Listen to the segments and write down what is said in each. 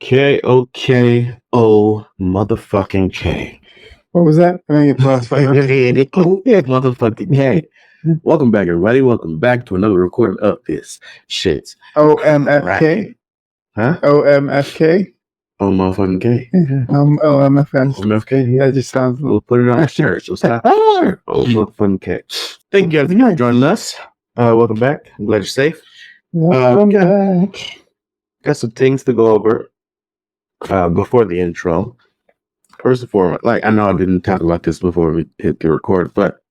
K-O-K-O motherfucking K. What was that? I think it's motherfucking K. Welcome back, everybody. Welcome back to another recording of this shit. OMFK? Huh? OMFK? Oh, motherfucking K. OMFK. MFK? That just sounds. We'll put it on a shirt. So stop. Oh, motherfucking K. Thank you guys for joining us. Welcome back. I'm glad you're safe. Welcome back. Got some things to go over before the intro. First and foremost, like I know I didn't talk about this before we hit the record, but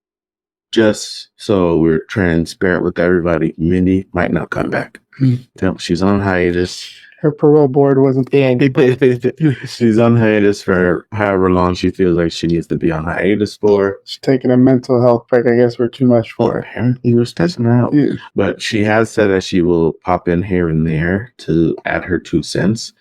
just so we're transparent with everybody, Mindy might not come back. She's on hiatus. Her parole board wasn't there. She's on hiatus for however long she feels like she needs to be on hiatus for. She's taking a mental health break. I guess we're too much for her. Apparently, we're testing out. Yeah. But she has said that she will pop in here and there to add her 2 cents.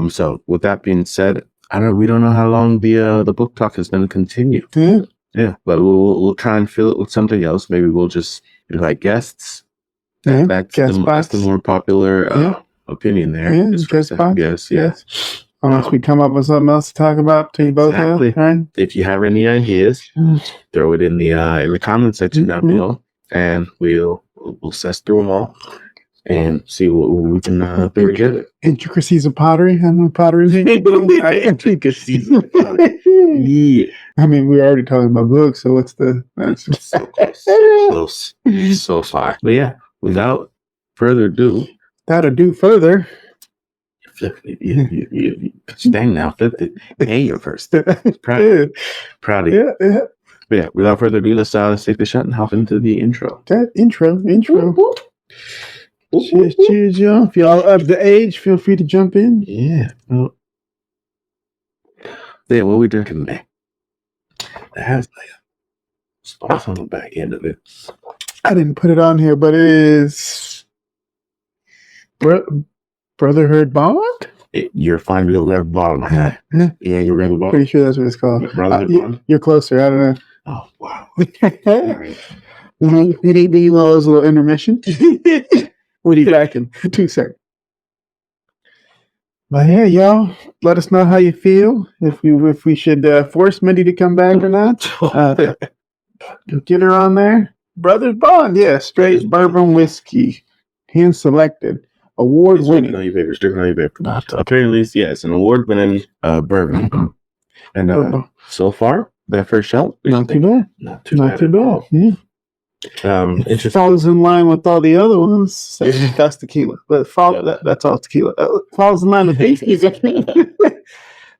So with that being said, we don't know how long the book talk is going to continue. Yeah, but we'll try and fill it with something else. Maybe we'll just do like guests. That's the more popular opinion there. Yeah, guest spots. Yes. Unless we come up with something else to talk about to you both. Exactly. Right? If you have any ideas, throw it in the comment section down below, and we'll assess through them all and see what we can put together. Intricacies of pottery. I know pottery. Intricacies of pottery. Yeah. I mean, we're already talking about books, so what's the... That's so close. So far. But yeah, without further ado... further. You dang now, flipped it. Hey, you're first. Proud of you. Yeah. But yeah, without further ado, let's take the shot and hop into the intro. That intro. Cheers, y'all. If y'all up the age, feel free to jump in. Yeah. Well, yeah, what we drinking today? It has like a spice on the back end of it. I didn't put it on here, but it is Brotherhood Bond? You're finding the left bottom. Yeah, you're Brotherhood Bond. Pretty sure that's what it's called. Brotherhood Bond? You're closer. I don't know. Oh, wow. All right. You need a little intermission. We'll be back in 2 seconds. But yeah, y'all, let us know how you feel. If we should force Mindy to come back or not. Get her on there. Brothers Bond, yeah, straight bourbon whiskey, hand selected, award winning. Drinking on your paper. Apparently, yeah, it's an award winning bourbon. And so far, that first shot, not too bad. Not too bad. Yeah. It falls in line with all the other ones. That's tequila, but that's all tequila. Falls in line with these.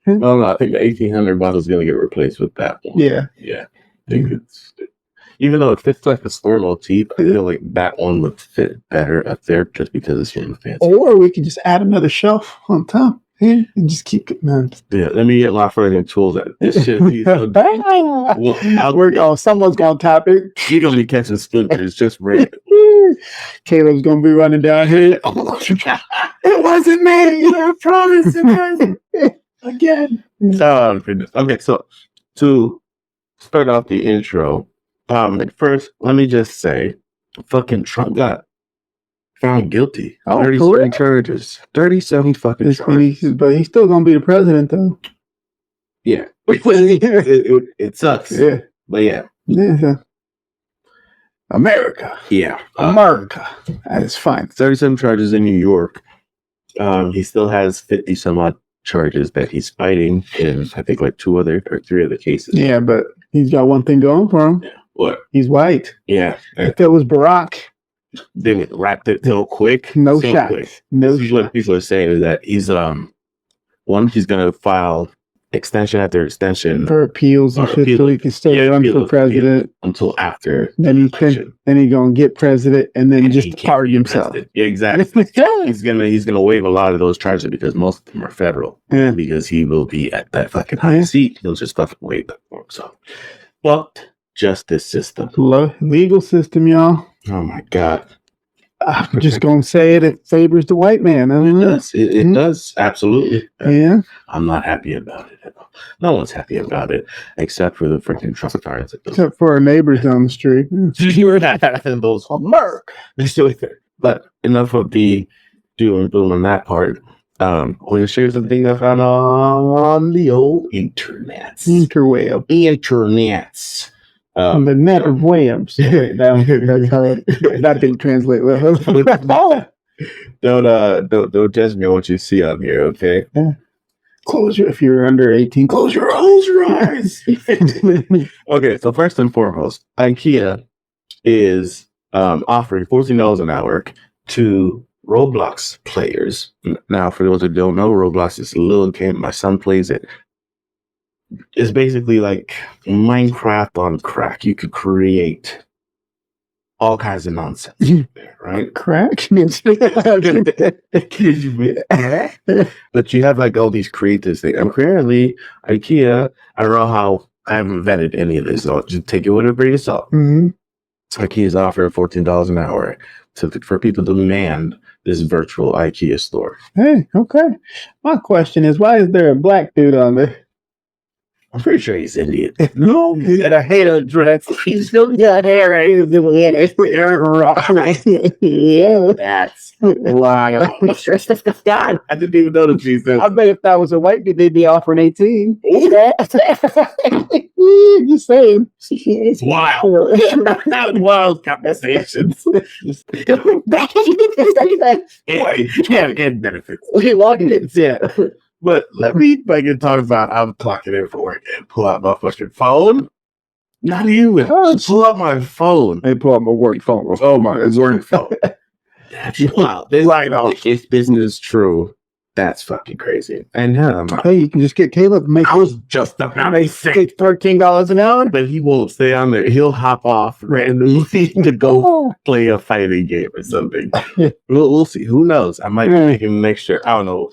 No, I think the 1800 bottle is going to get replaced with that one. Yeah. I think it's, even though it fits like a store motif, I feel like that one would fit better up there just because it's really fancy. Or we could just add another shelf on top. Yeah, and just keep it, man. Yeah, let me get my fucking tools at this shit. Someone's gonna tap it. You're gonna be catching splinters just right. Caleb's gonna be running down here. It wasn't me. I promise it wasn't. Again. Okay, so to start off the intro, first let me just say, fucking Trump got found guilty. 37 charges. 37 fucking charges. But he's still gonna be the president, though. Yeah. It sucks. Yeah. But yeah. America. Yeah. America. That is fine. 37 charges in New York. He still has 50 some odd charges that he's fighting in, I think, like 3 other cases. Yeah, but he's got one thing going for him. Yeah. What? He's white. Yeah. If it was Barack, they wrapped it real quick. No shot. What people are saying is that he's he's gonna file extension after extension for appeals and shit, so he can stay run for president until after. Then he gonna get president and then just pardon himself. Yeah, exactly. he's gonna waive a lot of those charges because most of them are federal. Yeah. Because he will be at that fucking high seat. He'll just fucking waive them for himself. Well, justice system, legal system, y'all. Oh my God. I'm just going to say it favors the white man. I mean, it does. Absolutely. Yeah. I'm not happy about it at all. No one's happy about it except for the freaking Trumpetarians. Except for our neighbors down the street. You were not having those America. But enough of the doom and boom on that part. We'll share something I found on the old internet. Interweb. Internets. On the net of webs. That's how that didn't translate well. Don't judge me on what you see on here, okay? Yeah. If you're under 18, close your eyes. Okay, so first and foremost, IKEA is offering $14 an hour to Roblox players. Now, for those who don't know, Roblox is a little game. My son plays it. It's basically like Minecraft on crack. You could create all kinds of nonsense there, right? Crack? But you have like all these creators things. And apparently, IKEA, I don't know how, I haven't vetted any of this, so just take it with a grain of salt. Mm-hmm. So IKEA is offering $14 an hour for people to man this virtual IKEA store. Hey, okay. My question is, why is there a black dude on there? I'm pretty sure he's Indian. No, He had a hair dress. He's still got hair. yeah, That's wild. God. I didn't even notice he said. I bet if that was a white dude, they'd be offering 18. Just saying. It's Wow. That was wild conversations. Anyway, yeah, and benefits. Yeah. But let me fucking talk about I'm clocking in for work and pull out my fucking phone. Not even. Pull out my phone. They pull out my work phone. Oh my, it's work phone. That's wild. They're like, oh, if business is true, that's fucking crazy. And Hey, you can just get Caleb to make I was just about to say $13 an hour. but he won't stay on there. He'll hop off randomly to go play a fighting game or something. We'll see. Who knows? I might make him next year. I don't know.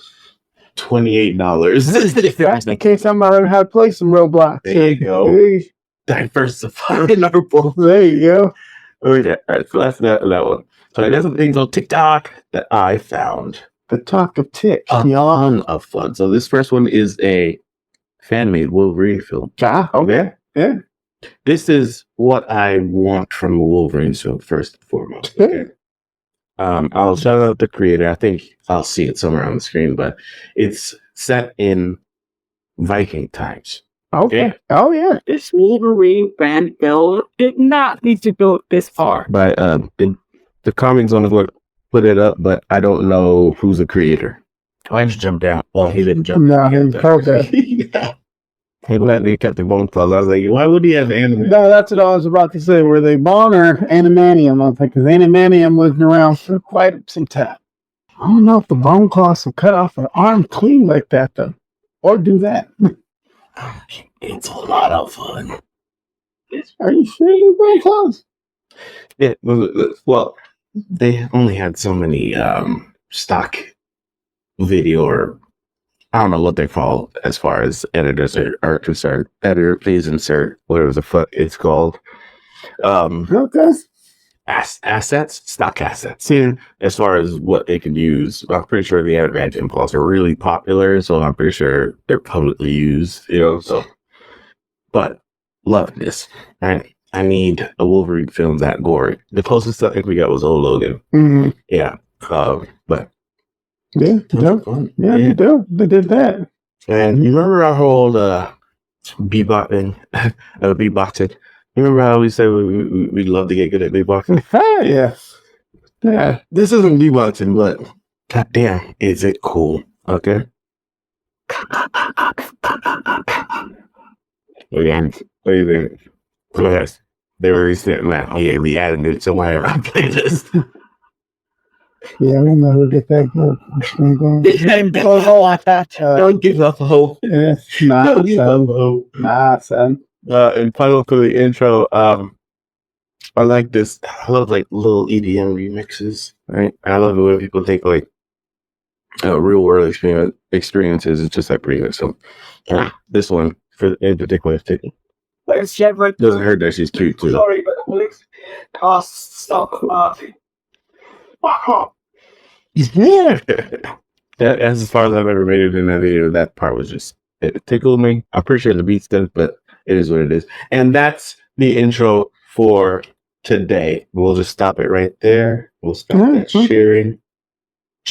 $28. In case somebody learn how to play some Roblox. There you go. Hey, Diversifying our pool. there you go. All right, so that's that one. So there's some things on TikTok that I found The talk of tick. a ton of fun. So this first one is a fan-made Wolverine film. Okay. Yeah. This is what I want from a Wolverine film, first and foremost. Okay. I'll shout out the creator. I think I'll see it somewhere on the screen, but it's set in Viking times. Okay. Yeah. Oh, yeah. This Wolverine fan film did not need to go this far. But the comics on the put it up, but I don't know who's the creator. Oh, I just jumped down. Well, he didn't jump. No, he didn't call that. He let me cut the bone close. I was like, why would he have anime? No, that's what I was about to say. Were they Bone or Animanium? I think because Animanium was around for quite some time. I don't know if the bone cloths will cut off an arm clean like that, though. Or do that. It's a lot of fun. Are you sure they're bone cloths? Yeah, well, they only had so many stock video, or I don't know what they call as far as editors are concerned. Editor, please insert whatever the fuck it's called. Okay. Assets, stock assets. As far as what they can use, I'm pretty sure the Advanced Impulse are really popular, so I'm pretty sure they're publicly used. So, but love this. Right? I need a Wolverine film that gory. The closest I think we got was Old Logan. Mm-hmm. Yeah, but yeah, they do. They did that. And you remember our whole beatboxing? Beatboxing. You remember how we said we'd love to get good at beatboxing? Yeah. Yeah. This isn't beatboxing, but goddamn, is it cool? Okay. Again, what do you think? Yes, they were recent. Man, yeah, we added it somewhere on our playlist. Yeah, I don't know who get that good. Don't give up hope. Yeah, nah, Don't give up son. hope. Nah, son. And final for the intro, I like this. I love like little EDM remixes, right? I love it when people take like real world experiences and just like bring it. So this one in particular, Let's check right. doesn't hurt that she's cute too. Sorry, but please. Stop. Yeah. That's as far as I've ever made it in that video. That part was just, it tickled me. I'm pretty sure the beat's done, but it is what it is. And that's the intro for today. We'll just stop it right there. We'll stop that sharing.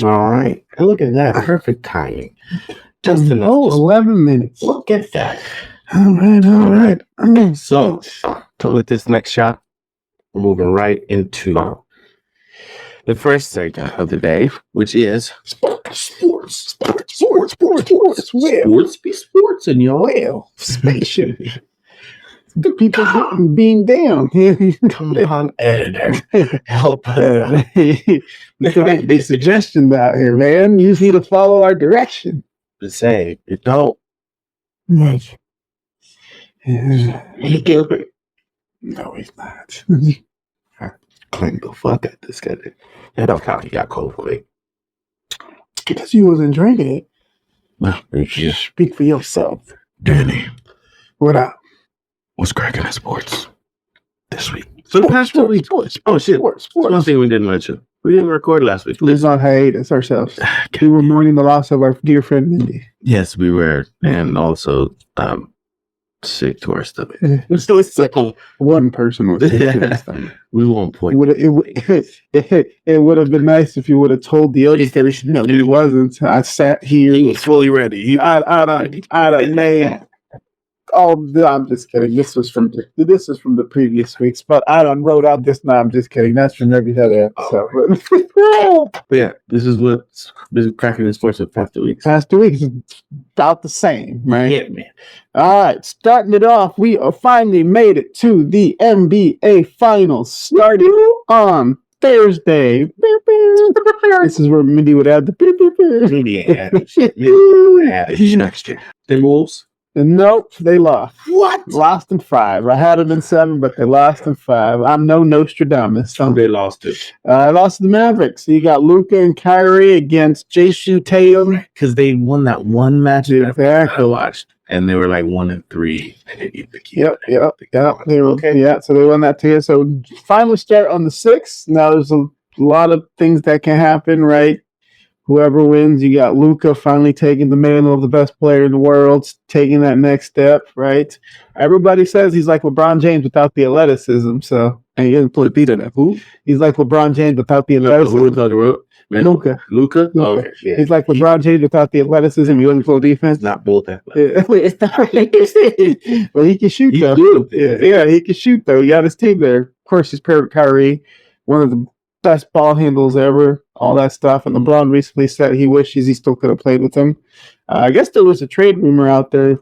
All right. And look at that. Perfect timing. Just enough. 11 minutes. Look at that. All right. So, with this next shot, we're moving right into the first segment of the day, which is sports. Well, Be sports, and y'all. well, spaceship. The people getting beamed down. Come on, editor. Help us. The suggestions out here, man. You just need to follow our direction. To say, you don't. Yes. He Gilbert. No, he's not. Clean the fuck out this guy. That don't count. He got cold for me. Because you wasn't drinking it. Well, thank you. Speak for yourself. Danny, What up? what's cracking in sports this week? So the past 2 weeks. Oh, shit. Sports. One thing we didn't mention. We didn't record last week. Lives on hiatus ourselves. We were mourning the loss of our dear friend Mindy. Yes, we were. And also, sick to our stomach. So it's like one person was sick to their stomach. We won't point. It would have been nice if you would have told the audience that it wasn't. I sat here. He was fully ready. I'd have laid. Oh, I'm just kidding. This is from the previous weeks, but I done wrote out this. No, I'm just kidding. That's from every other episode. But yeah, this is what's been cracking in sports the past 2 weeks. Past 2 weeks is about the same, right? Yeah, man. All right, starting it off, we are finally made it to the NBA Finals, starting on Thursday. This is where Mindy would add the. He's next year. The Wolves. Nope, they lost. What? Lost in 5. I had it in 7, but they lost in 5. I'm no Nostradamus. So. They lost it. I lost to the Mavericks. So you got Luka and Kyrie against Jason Tatum. Because they won that one match Exactly. I watched. And they were like 1-3. Yep. They were, yeah, so they won that together. So finally start on the 6th. Now there's a lot of things that can happen, right? Whoever wins, you got Luka finally taking the mantle of the best player in the world, taking that next step, right? Everybody says he's like LeBron James without the athleticism, so and he didn't play Peter that. Who? He's like LeBron James without the athleticism. Who was talking about? Luka. Okay. Yeah. He's like LeBron James without the athleticism. He doesn't play defense. Not both that. Yeah. Well, he can shoot though. Yeah, he can shoot though. He got his team there. Of course, he's paired with Kyrie, one of the best ball handles ever. All that stuff. And LeBron recently said he wishes he still could have played with him. I guess there was a trade rumor out there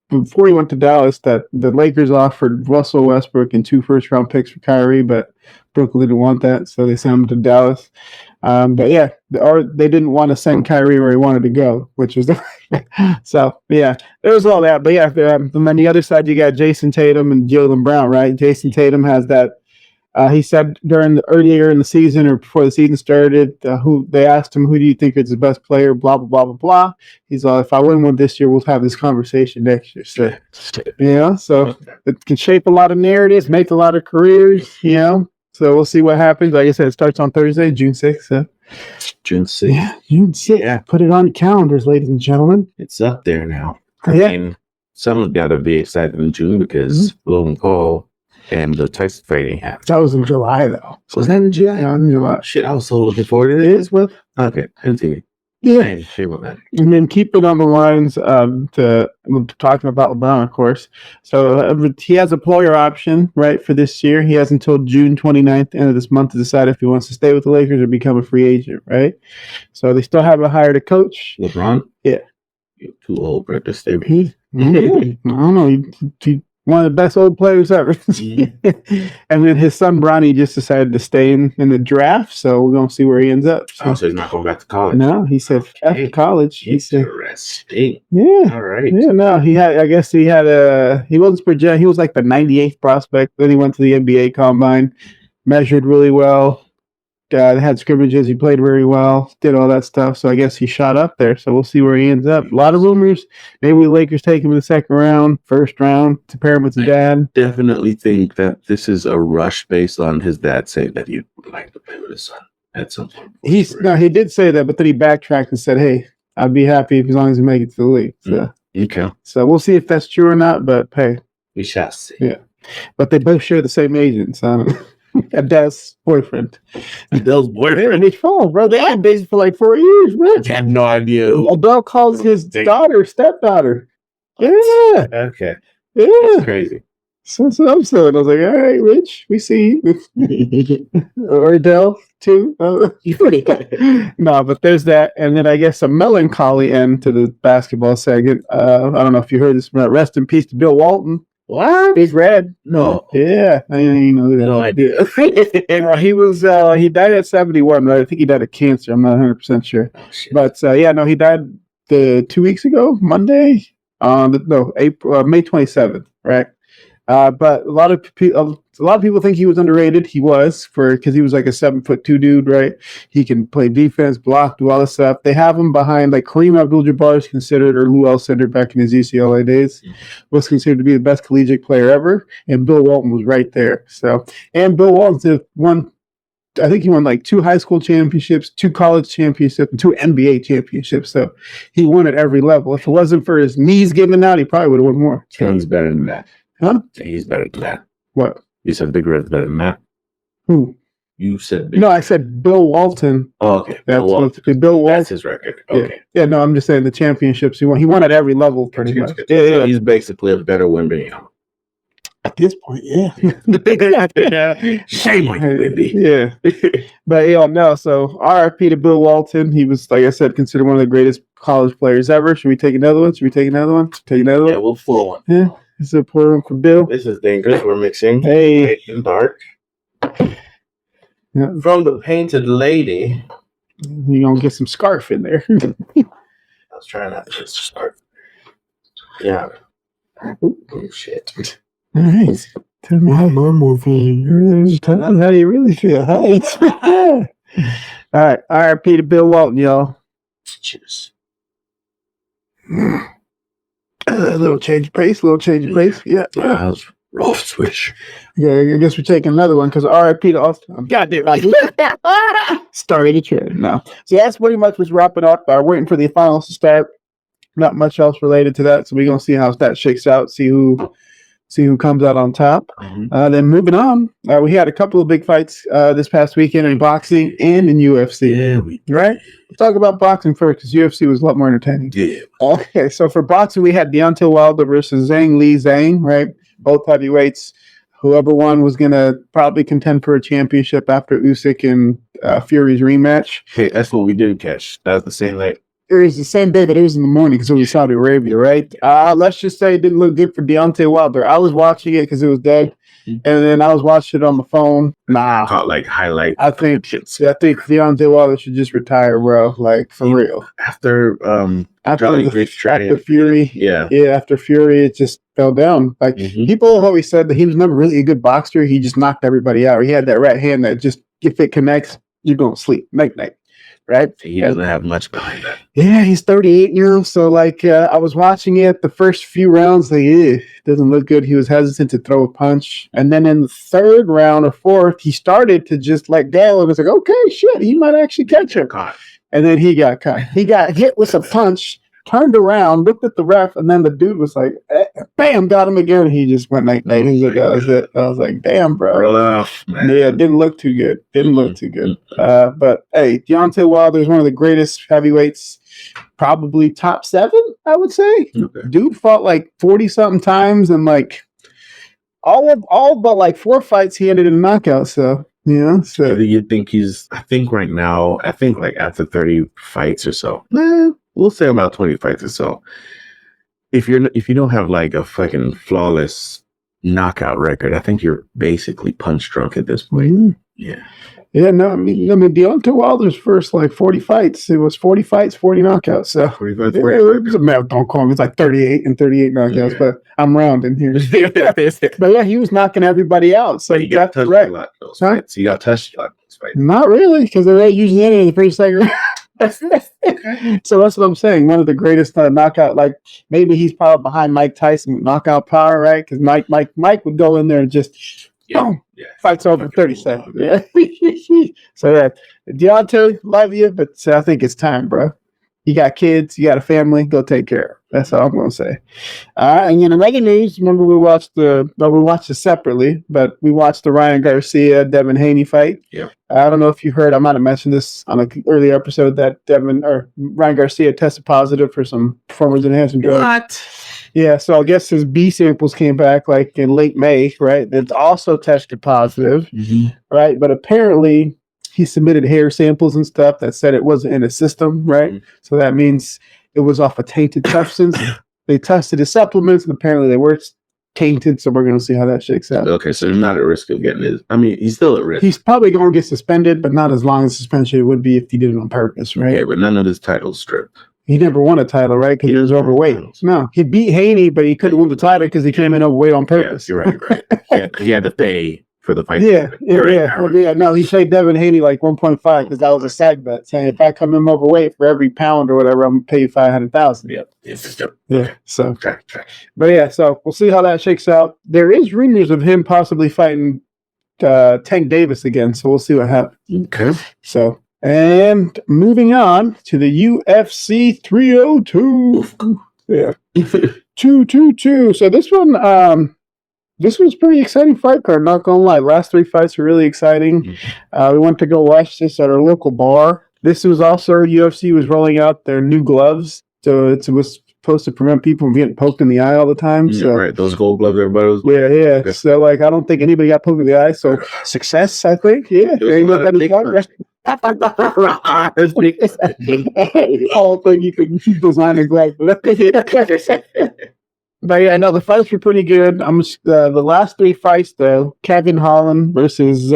before he went to Dallas that the Lakers offered Russell Westbrook and 2 first-round picks for Kyrie, but Brooklyn didn't want that, so they sent him to Dallas. But yeah, or they didn't want to send Kyrie where he wanted to go, which was so yeah, there was all that. But yeah, and then the other side you got Jason Tatum and Jaylen Brown, right? Jason Tatum has that. He said earlier in the season or before the season started, who they asked him, "Who do you think is the best player?" Blah blah blah blah blah. He's like, "If I win one this year, we'll have this conversation next year." So, so it can shape a lot of narratives, make a lot of careers. So we'll see what happens. Like I said, it starts on Thursday, June 6th. So. June 6th. Yeah, June 6th. Yeah. Put it on your calendars, ladies and gentlemen. It's up there now. Yeah. I mean, someone's got to be excited in June because Logan Paul and the Tyson fighting happened. That was in July, though. So was that in July? Yeah, in July. Shit, I was so looking forward to It this. is, well. Okay, continue. Yeah. Shame on that. And then keep it on the lines to talking about LeBron, of course. So he has a player option, right, for this year. He has until June 29th, end of this month, to decide if he wants to stay with the Lakers or become a free agent, right? So they still haven't hired a coach. LeBron? Yeah. You're too old for this to I don't know. He one of the best old players ever. And then his son Bronny just decided to stay in the draft, so we're gonna see where he ends up. So he's not going back to college. No, he said after college. He said, interesting. "Yeah, All right. yeah." No, he wasn't projected. He was like the 98th prospect. Then he went to the NBA Combine, measured really well. They had scrimmages. He played very well. Did all that stuff. So I guess he shot up there. So we'll see where he ends up. A lot of rumors. Maybe the Lakers take him in the second round, first round to pair him with his dad. Definitely think that this is a rush based on his dad saying that he would like to play with his son at some point. He did say that, but then he backtracked and said, "Hey, I'd be happy as long as he make it to the league." So, Okay. so we'll see if that's true or not. But hey, We shall see. Yeah. But they both share the same agent. So I don't know. Adele's boyfriend. Adele's boyfriend. And it's phone, bro. They had dated for like 4 years, man. I had no idea. Adele calls his daughter stepdaughter. Yeah. Okay. Yeah. That's crazy. So I'm saying, I was like, all right, Rich, we see you. Or Adele, too. No, but there's that. And then I guess a melancholy end to the basketball segment. I don't know if you heard this, but rest in peace to Bill Walton. What? He's red. No. Yeah. I didn't know that. No idea. He died at 71, right? I think he died of cancer. I'm not 100% sure. Oh, shit. But yeah, no, he died 2 weeks ago, Monday. April, May 27th, right? But a lot of people think he was underrated. He was because he was like a 7'2" dude, right? He can play defense, block, do all this stuff. They have him behind like Kareem Abdul-Jabbar is considered, or Lou Alcindor back in his UCLA days, was considered to be the best collegiate player ever, and Bill Walton was right there. So, and Bill Walton won. I think he won like 2 high school championships, 2 college championships, and 2 NBA championships. So he won at every level. If it wasn't for his knees giving out, he probably would have won more. He's better than that. Huh? He's better than that. What? You said Big Red's better than that. Who? You said Big No, I said Bill Walton. Oh, okay. That's Bill Walton. That's his record. Okay. Yeah, no, I'm just saying the championships he won. He won at every level, pretty much. Yeah. He's basically a better Wemby. At this point, yeah. Shame on you, Wemby. Yeah. But no, so RIP to Bill Walton. He was, like I said, considered one of the greatest college players ever. Should we take another one? Take another one? Yeah, we'll pull one. Yeah. This is a pour one for Bill. This is dangerous. We're mixing Hey. light and dark. Yeah. From the Painted Lady. You're going to get some scarf in there. I was trying not to start. Yeah. Oh, shit. All right. Tell me how normal feels. Tell me how you really feel. All right. RIP to Bill Walton, y'all. Cheers. A little change of pace. Yeah. That was rough switch. Yeah, I guess we're taking another one because RIP to Austin. Goddamn, like story to share. No. So that's pretty much what's wrapping up. Waiting for the finals to start. Not much else related to that. So we're gonna see how that shakes out. See who comes out on top. Mm-hmm. Then moving on, we had a couple of big fights this past weekend in boxing and in UFC. Yeah, right? We'll talk about boxing first because UFC was a lot more entertaining. Yeah. Okay, so for boxing, we had Deontay Wilder versus Zhang Li Zhang, right? Both heavyweights. Whoever won was going to probably contend for a championship after Usyk and Fury's rematch. Hey, that's what we didn't catch. That was the same night. It was the same day that it was in the morning because it was Saudi Arabia, right? Let's just say it didn't look good for Deontay Wilder. I was watching it because it was dead, and then I was watching it on my phone. Nah, Caught like highlight. I think Deontay Wilder should just retire, bro. Like for real. After after Fury, yeah, after Fury, it just fell down. Like people have always said that he was never really a good boxer. He just knocked everybody out. He had that right hand that just if it connects, you're gonna sleep night. Right? He doesn't have much behind that. Yeah, he's 38 now. So, like, I was watching it the first few rounds. Like, doesn't look good. He was hesitant to throw a punch. And then in the third round or fourth, he started to just let go. And it's like, okay, shit, he might actually catch him. Caught. And then he got caught. He got hit with a punch, turned around, looked at the ref, and then the dude was like, bam, got him again. And he just went night. He's like, that was it. I was like, damn, bro. Roll off, man. Yeah, it didn't look too good. But hey, Deontay Wilder is one of the greatest heavyweights, probably top 7, I would say. Okay. Dude fought like 40-something times, and like all but like 4 fights he ended in a knockout. So yeah, so You think I think right now, like after 30 fights or so, we'll say about 20 fights or so. If you don't have like a fucking flawless knockout record, I think you're basically punch drunk at this point. Mm-hmm. Yeah. Yeah, no, I mean Deontay Wilder's first like 40 fights. It was 40 fights, 40 knockouts. So 45, it was don't call me. It's like 38 and 38 knockouts, but I'm rounding here. But yeah, he was knocking everybody out. So you got touched a lot those fights. You got touched a lot those fights. Not really, because they usually end in the first second. So that's what I'm saying. One of the greatest knockout. Like maybe he's probably behind Mike Tyson with knockout power, right? Because Mike would go in there and just. Boom. Yeah. Fights over 30 seconds. Yeah. So yeah, Deontay, love you, but I think it's time, bro. You got kids, you got a family, go take care. That's all I'm going to say. And in the regular news, remember we watched it separately, but we watched the Ryan Garcia Devin Haney fight. Yeah. I don't know if you heard. I might have mentioned this on an earlier episode that Ryan Garcia tested positive for some performance enhancing drugs. What? Yeah, so I guess his B samples came back like in late May, right? It's also tested positive, right? But apparently he submitted hair samples and stuff that said it wasn't in his system, right? So that means it was off a tainted substance. They tested his supplements and apparently they were tainted, so we're going to see how that shakes out. Okay, so they're not at risk of getting his. I mean, he's still at risk. He's probably going to get suspended, but not as long as suspension would be if he did it on purpose, right? Yeah, but none of his titles stripped. He never won a title, right? Because he was overweight. No, he beat Haney, but he couldn't win the title because he came in overweight on purpose. Yeah, you're right. He had to pay for the fight. Yeah. No, he paid Devin Haney like 1.5 because that was a sag bet, saying if I come in overweight for every pound or whatever, I'm gonna pay you $500,000. Yeah. So, Okay. but yeah, so we'll see how that shakes out. There is rumors of him possibly fighting Tank Davis again, so we'll see what happens. Okay. So. And moving on to the UFC 302. Yeah. 222. So this was pretty exciting fight card, not gonna lie. Last 3 fights were really exciting. We went to go watch this at our local bar. This was also UFC was rolling out their new gloves. So it was supposed to prevent people from getting poked in the eye all the time. So right, those gold gloves everybody was. Yeah. Okay. So like I don't think anybody got poked in the eye. So success, I think. Yeah. I don't think you could keep those on glass. But yeah, no, the fights were pretty good. The last 3 fights though, Kevin Holland versus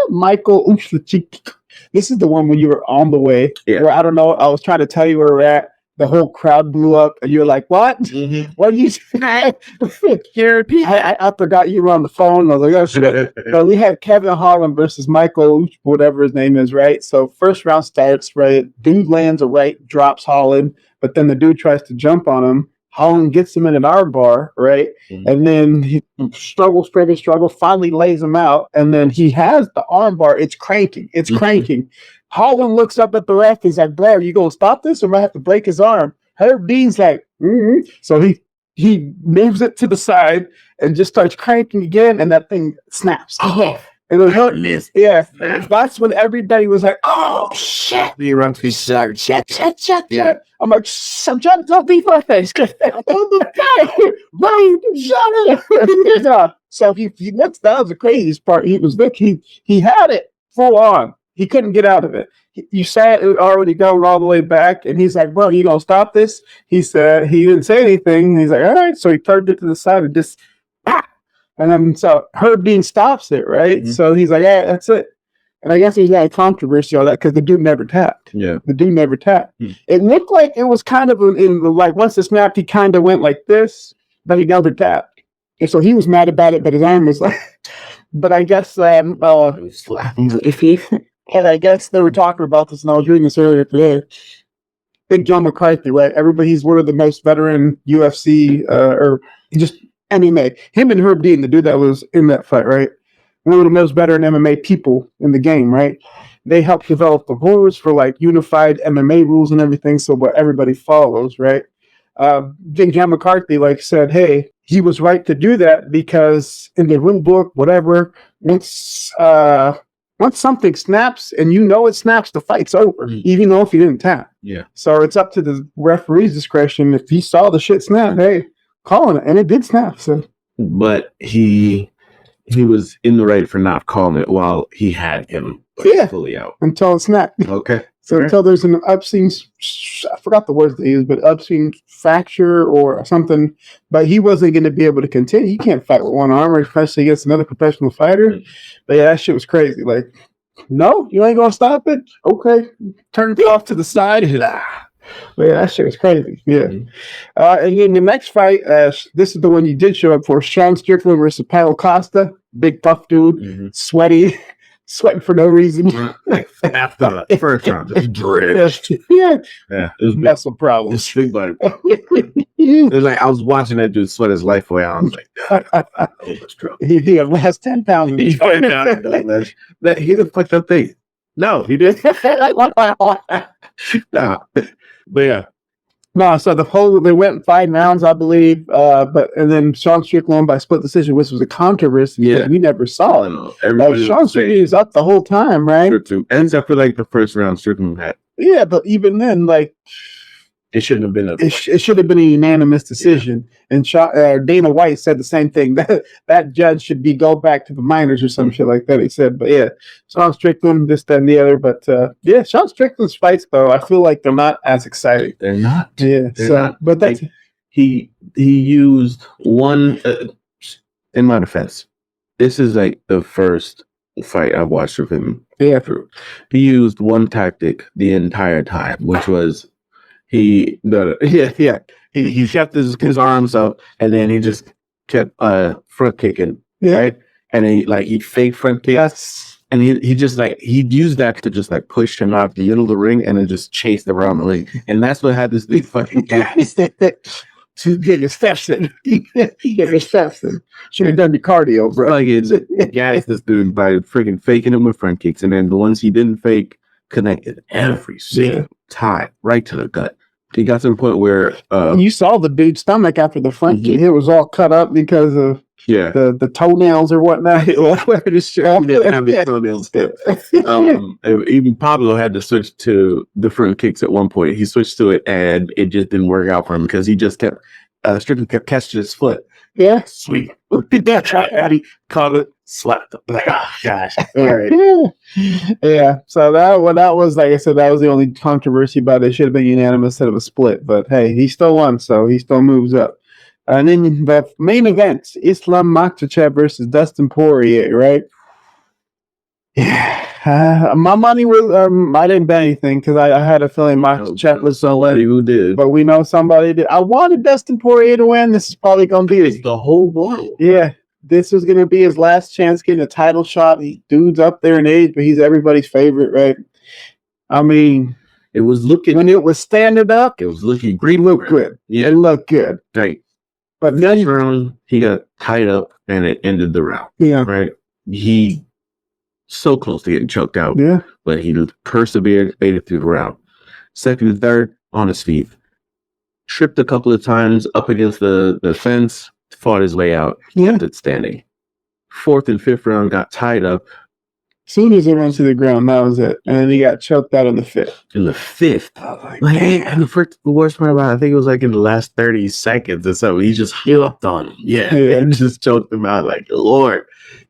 Michael Uslachik. This is the one when you were on the way. Yeah. Where I don't know. I was trying to tell you where we're at. The whole crowd blew up, and you were like, "What? What are you saying?" I forgot you were on the phone. I was like, "Oh shit!" So we had Kevin Holland versus Michael, whatever his name is, right? So first round starts, right? Dude lands a right, drops Holland, but then the dude tries to jump on him. Holland gets him in an armbar, right? And then he struggles, finally lays him out, and then he has the armbar. It's cranking. Holland looks up at the ref. He's like, "Blair, you gonna stop this, or am I have to break his arm?" Herb Dean's like, So he moves it to the side and just starts cranking again, and that thing snaps. And it hurt. Yeah, that's when everybody was like, "Oh shit!" You run through shut. Yeah, I'm like, "I'm trying to tell people my face." So he that was the craziest part. He had it full on. He couldn't get out of it. You said it already going all the way back, and he's like, "Bro, you gonna stop this?" He said he didn't say anything. He's like, "All right." So he turned it to the side and just, and then so Herb Dean stops it, right? So he's like, "Yeah, that's it." And I guess he had controversy on that because the dude never tapped. Yeah, the dude never tapped. It looked like it was kind of in the like once it snapped, he kind of went like this, but he never tapped. And so he was mad about it, but his arm was like. But I guess and I guess they were talking about this, and I was reading this earlier today. Big John McCarthy, right? He's one of the most veteran UFC or just MMA. Him and Herb Dean, the dude that was in that fight, right? One of the most veteran MMA people in the game, right? They helped develop the rules for like unified MMA rules and everything, so what everybody follows, right? Big John McCarthy said, "Hey, he was right to do that because in the rule book, whatever, once something snaps and it snaps, the fight's over, even though if you didn't tap." Yeah. So it's up to the referee's discretion. If he saw the shit snap, hey, calling it, and it did snap. So, but he was in the right for not calling it while he had him fully out until it snapped. Okay. So until there's an obscene, I forgot the words they used, but obscene fracture or something. But he wasn't going to be able to continue. He can't fight with one arm, especially against another professional fighter. But yeah, that shit was crazy. Like, no, you ain't going to stop it? Okay. Turn it off to the side. But yeah, that shit was crazy. Yeah. And then the next fight, this is the one you did show up for, Sean Strickland versus Paulo Costa. Big buff dude, sweaty. Sweating for no reason. After the first round, just drenched. Yeah. It was muscle problems. It's big body. It was like I was watching that dude sweat his life away. I was like, he had last 10 pounds. He didn't fuck that thing. No, he didn't. Nah. But yeah. No, so they went 5 rounds, I believe, and then Sean Strickland by split decision, which was a controversy because we never saw him. Sean Strickland is up the whole time, right? Ends up for like the first round Strickland had. Yeah, but even then, like it shouldn't have been it should have been a unanimous decision. And Dana White said the same thing that judge should go back to the minors or some shit like that. He said, but yeah, Sean Strickland, this, that, and the other. But yeah, Sean Strickland's fights though, I feel like they're not as exciting. They're not. Yeah. They're not. But that's he used one. In my defense, this is like the first fight I've watched of him. Yeah. He used one tactic the entire time, which was. He kept his arms up, and then he just kept front kicking, right? And he fake front kicks, and he just he'd use that to just push him out the middle of the ring, and then just chase around the ring, and that's what had this big fucking to get his steps in. Should have done the cardio, bro. This dude by freaking faking him with front kicks, and then the ones he didn't fake connected every single time, right to the gut. He got to the point where you saw the dude's stomach after the front kick. It was all cut up because of the toenails or whatnot. Even Pablo had to switch to the front kicks at one point. He switched to it, and it just didn't work out for him because he just kept Strickland kept catching his foot. Yeah, sweet. Did that try? And he caught it, slapped it. Like, oh gosh. All right. Yeah. So that was, like I said, that was the only controversy about it. It should have been unanimous instead of a split. But hey, he still won, so he still moves up. And then the main event, Islam Makhachev versus Dustin Poirier, right? Yeah. My money was I didn't bet anything because I had a feeling Makhachev was so late. Who did? But we know somebody did. I wanted Dustin Poirier to win. This is probably going to be the whole world. Yeah. This was going to be his last chance getting a title shot. Dude's up there in age, but he's everybody's favorite, right? I mean, it was looking when it was standing up. It was looking great. Looked good. Yeah, it looked good. Right. But next round, he got tied up, and it ended the round. Yeah. Right. He so close to getting choked out. Yeah. But he persevered, made it through the round. Second and third, on his feet. Tripped a couple of times up against the fence. Fought his way out. Stood standing. Fourth and fifth round got tied up. As soon as he went to the ground, that was it. And then he got choked out in the fifth. In the fifth? And the worst part about it, I think it was in the last 30 seconds or so. He just hooked on him. Yeah. And just choked him out like, Lord.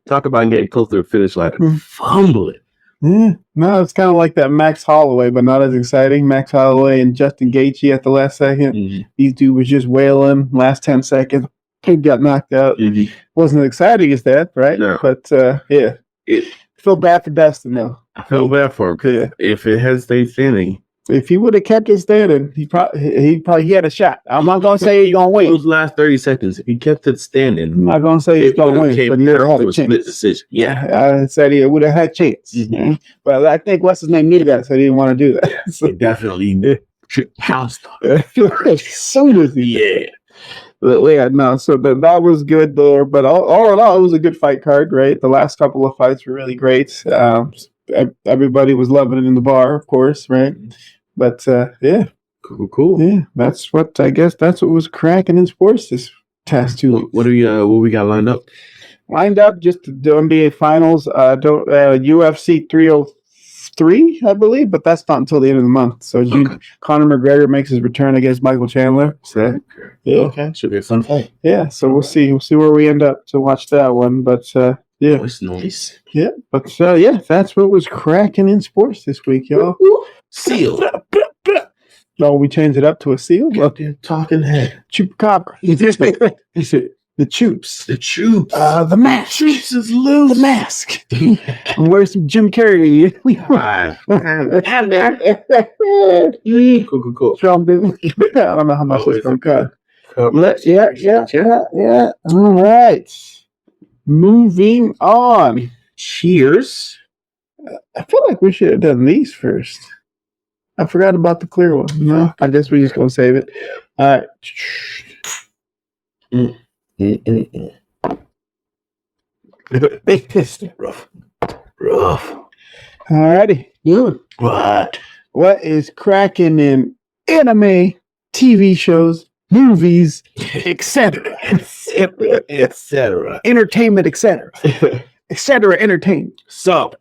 Talk about getting close to the finish line. Fumble it. No, it's kind of like that Max Holloway, but not as exciting. Max Holloway and Justin Gaethje at the last second. These dude was just wailing last 10 seconds. He got knocked out. Wasn't as exciting as that, right? No. But yeah, feel bad for Dustin though. I feel bad for him because if it had stayed standing, if he would have kept it standing, he probably had a shot. I'm not gonna say he's gonna win. Those last 30 seconds, if he kept it standing, I'm not gonna say he's gonna win, but he had a split decision. Yeah, I said he would have had a chance. But I think what's his name needed that, so he didn't want to do that. So he definitely pounced on it. As soon as he But yeah, no, so that was good there. But all in all, it was a good fight card, right? The last couple of fights were really great. Everybody was loving it in the bar, of course, right? But yeah. Cool. Yeah, that's what was cracking in sports this past 2 weeks. What we got lined up? Lined up just the NBA Finals, UFC 303, I believe, but that's not until the end of the month. So Conor McGregor makes his return against Michael Chandler. So, yeah, okay, should be a fun fight. Yeah, so we'll see where we end up to watch that one. But yeah, nice. Yeah, but yeah, that's what was cracking in sports this week, y'all. Seal. No, we changed it up to a seal. Talking head. Chupacabra. The Choops. The Choops. The mask. Choops is loose. The mask. Where's some Jim Carrey? Cool. I don't know how much it's going to cut. Yeah. All right. Moving on. Cheers. I feel like we should have done these first. I forgot about the clear one. No, I guess we're just going to save it. All right. Big pistol. Rough. Alrighty. What? What is cracking in anime TV shows, movies, etc., etc. entertainment, etc., entertainment. So,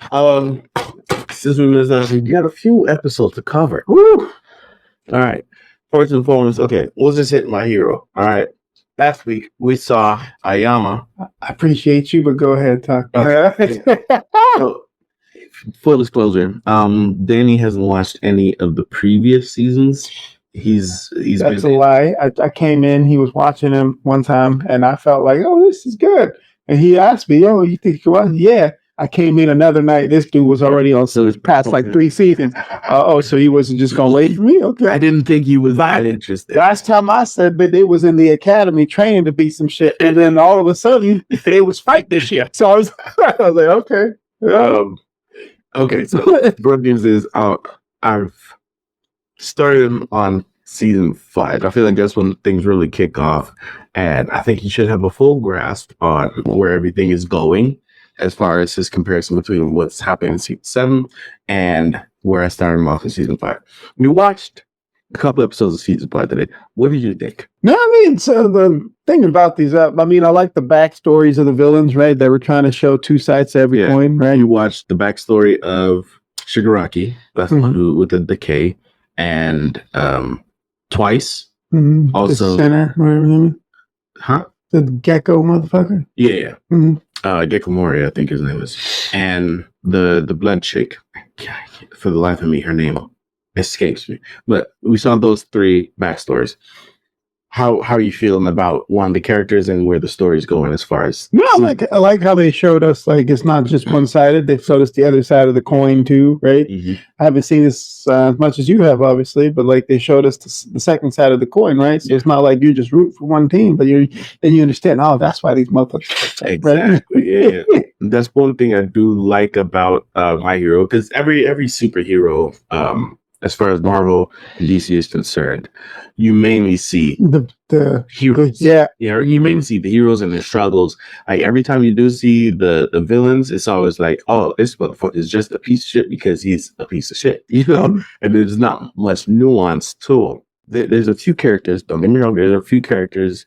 since we got a few episodes to cover. Woo! All right. First and foremost, okay, we'll just hit my hero. All right. Last week we saw Ayama. I appreciate you, but go ahead, talk. So, full disclosure, Danny hasn't watched any of the previous seasons. He's That's a lie. I came in, he was watching him one time, and I felt like, oh, this is good. And he asked me, oh, you think you can watch? Yeah. I came in another night. This dude was already on, so it's past like 3 seasons. So he wasn't just going to wait for me? Okay. I didn't think he was that interested. Last time I said, but they was in the academy training to be some shit. And then all of a sudden, they was fight this year. So I was like, okay. Okay, so good news is I've started him on season 5. I feel like that's when things really kick off. And I think he should have a full grasp on where everything is going as far as his comparison between what's happening in season 7 and where I started him off in season 5. We watched a couple episodes of season 5 today. What did you think? No, I mean, so the thing about these, I like the backstories of the villains, right? They were trying to show two sides to every coin, right? You watched the backstory of Shigaraki, that's the one who with the decay, and Twice. Mm-hmm. Also, the center, whatever his name is. Huh? The gecko motherfucker. Yeah. Mm-hmm. Gecko Mori, I think his name is. And the blood chick. For the life of me, her name escapes me. But we saw those 3 backstories. How are you feeling about one of the characters and where the story's going as far as? No, I like how they showed us like it's not just one sided. They showed us the other side of the coin too, right? Mm-hmm. I haven't seen this as much as you have, obviously, but like they showed us the second side of the coin, right? So it's not like you just root for one team, but you understand. Oh, that's why these motherfuckers. Exactly. Yeah. That's one thing I do like about My Hero, because every superhero, as far as Marvel and DC is concerned, you mainly see the heroes. Yeah, you mainly see the heroes and their struggles. Like every time you do see the villains, it's always like, oh, this motherfucker is just a piece of shit because he's a piece of shit, you know. And there's not much nuance to him. There's a few characters. Don't get me wrong. There's a few characters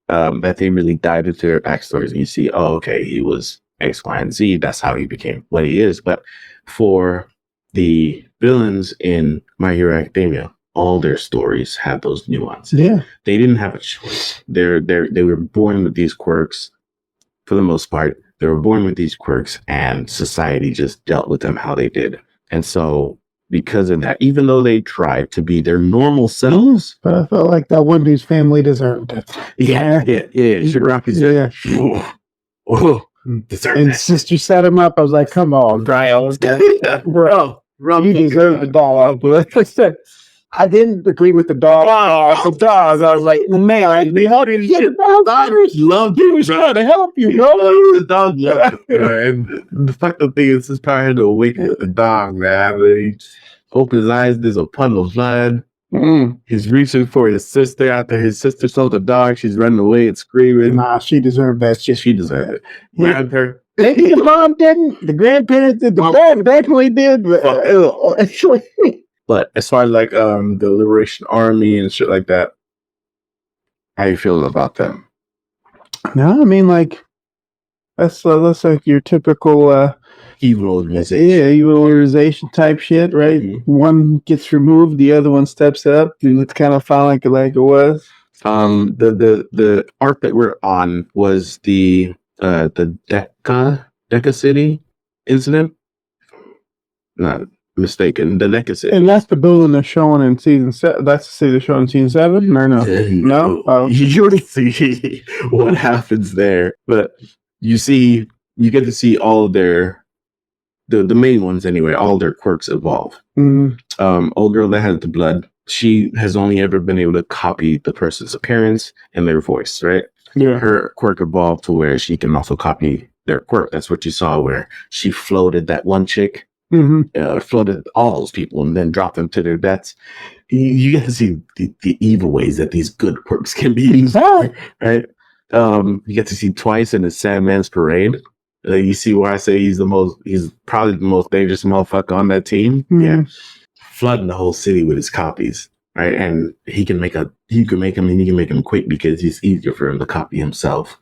that they really dive into their backstories, and you see, oh, okay, he was X, Y, and Z. That's how he became what he is. But for the villains in My Hero Academia, all their stories have those nuances. Yeah, they didn't have a choice. They were born with these quirks. For the most part, they were born with these quirks, and society just dealt with them how they did. And so, because of that, even though they tried to be their normal selves, but I felt like that one dude's family deserved it. Yeah. Shigaraki's and sister set him up. I was like, come on, bro, you deserve the dog. I didn't agree with the dog. I was like, man, how did you get it? Love he was trying to help you, the dog loved and the fucking thing is just trying to awaken the dog, man. He opens his eyes, there's a puddle of blood. He's reaching for his sister after his sister saw the dog. She's running away and screaming. Nah, she deserved that shit. She deserved it. Grabbed her. The mom didn't. The grandparents did. The dad definitely did. But as far as like the Liberation Army and shit like that, how you feeling about them? No, I mean like that's like your typical evil organization. Yeah, evil organization type shit, right? Mm-hmm. One gets removed, the other one steps up. It's kind of fine like it was. The arc that we're on was the Deca City incident. Not mistaken, the Deca City. And that's the building they're showing in season 7. That's the city they're showing in season 7, or no? No? Oh. You already see what happens there. But you get to see all of their the main ones anyway, all their quirks evolve. Mm-hmm. Old girl that has the blood, she has only ever been able to copy the person's appearance and their voice, right? Yeah. Her quirk evolved to where she can also copy their quirk. That's what you saw where she floated that one chick, floated all those people and then dropped them to their deaths. You get to see the evil ways that these good quirks can be used, right? You get to see Twice in the Sandman's Parade. You see why I say he's probably the most dangerous motherfucker on that team. Mm-hmm. Yeah. Flooding the whole city with his copies. right? And he can make him quick because it's easier for him to copy himself.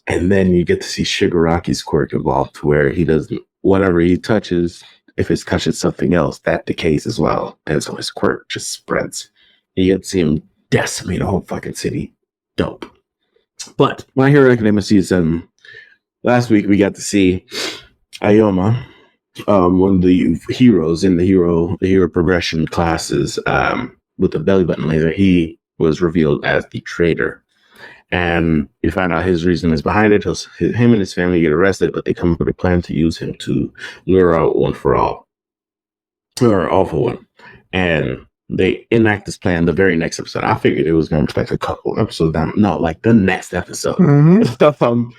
And then you get to see Shigaraki's quirk evolved, where he does whatever he touches. If it touches something else, that decays as well, and so his quirk just spreads. You get to see him decimate a whole fucking city. Dope. But My Hero Academia season. Last week we got to see Ayoma, one of the heroes in the hero progression classes, with the belly button laser. He was revealed as the traitor, and you find out his reason is behind it. Him and his family get arrested, but they come up with a plan to use him to lure out One for All, or All for One, and they enact this plan the very next episode. I figured it was going to be like a couple episodes down. No, like the next episode. Stuff from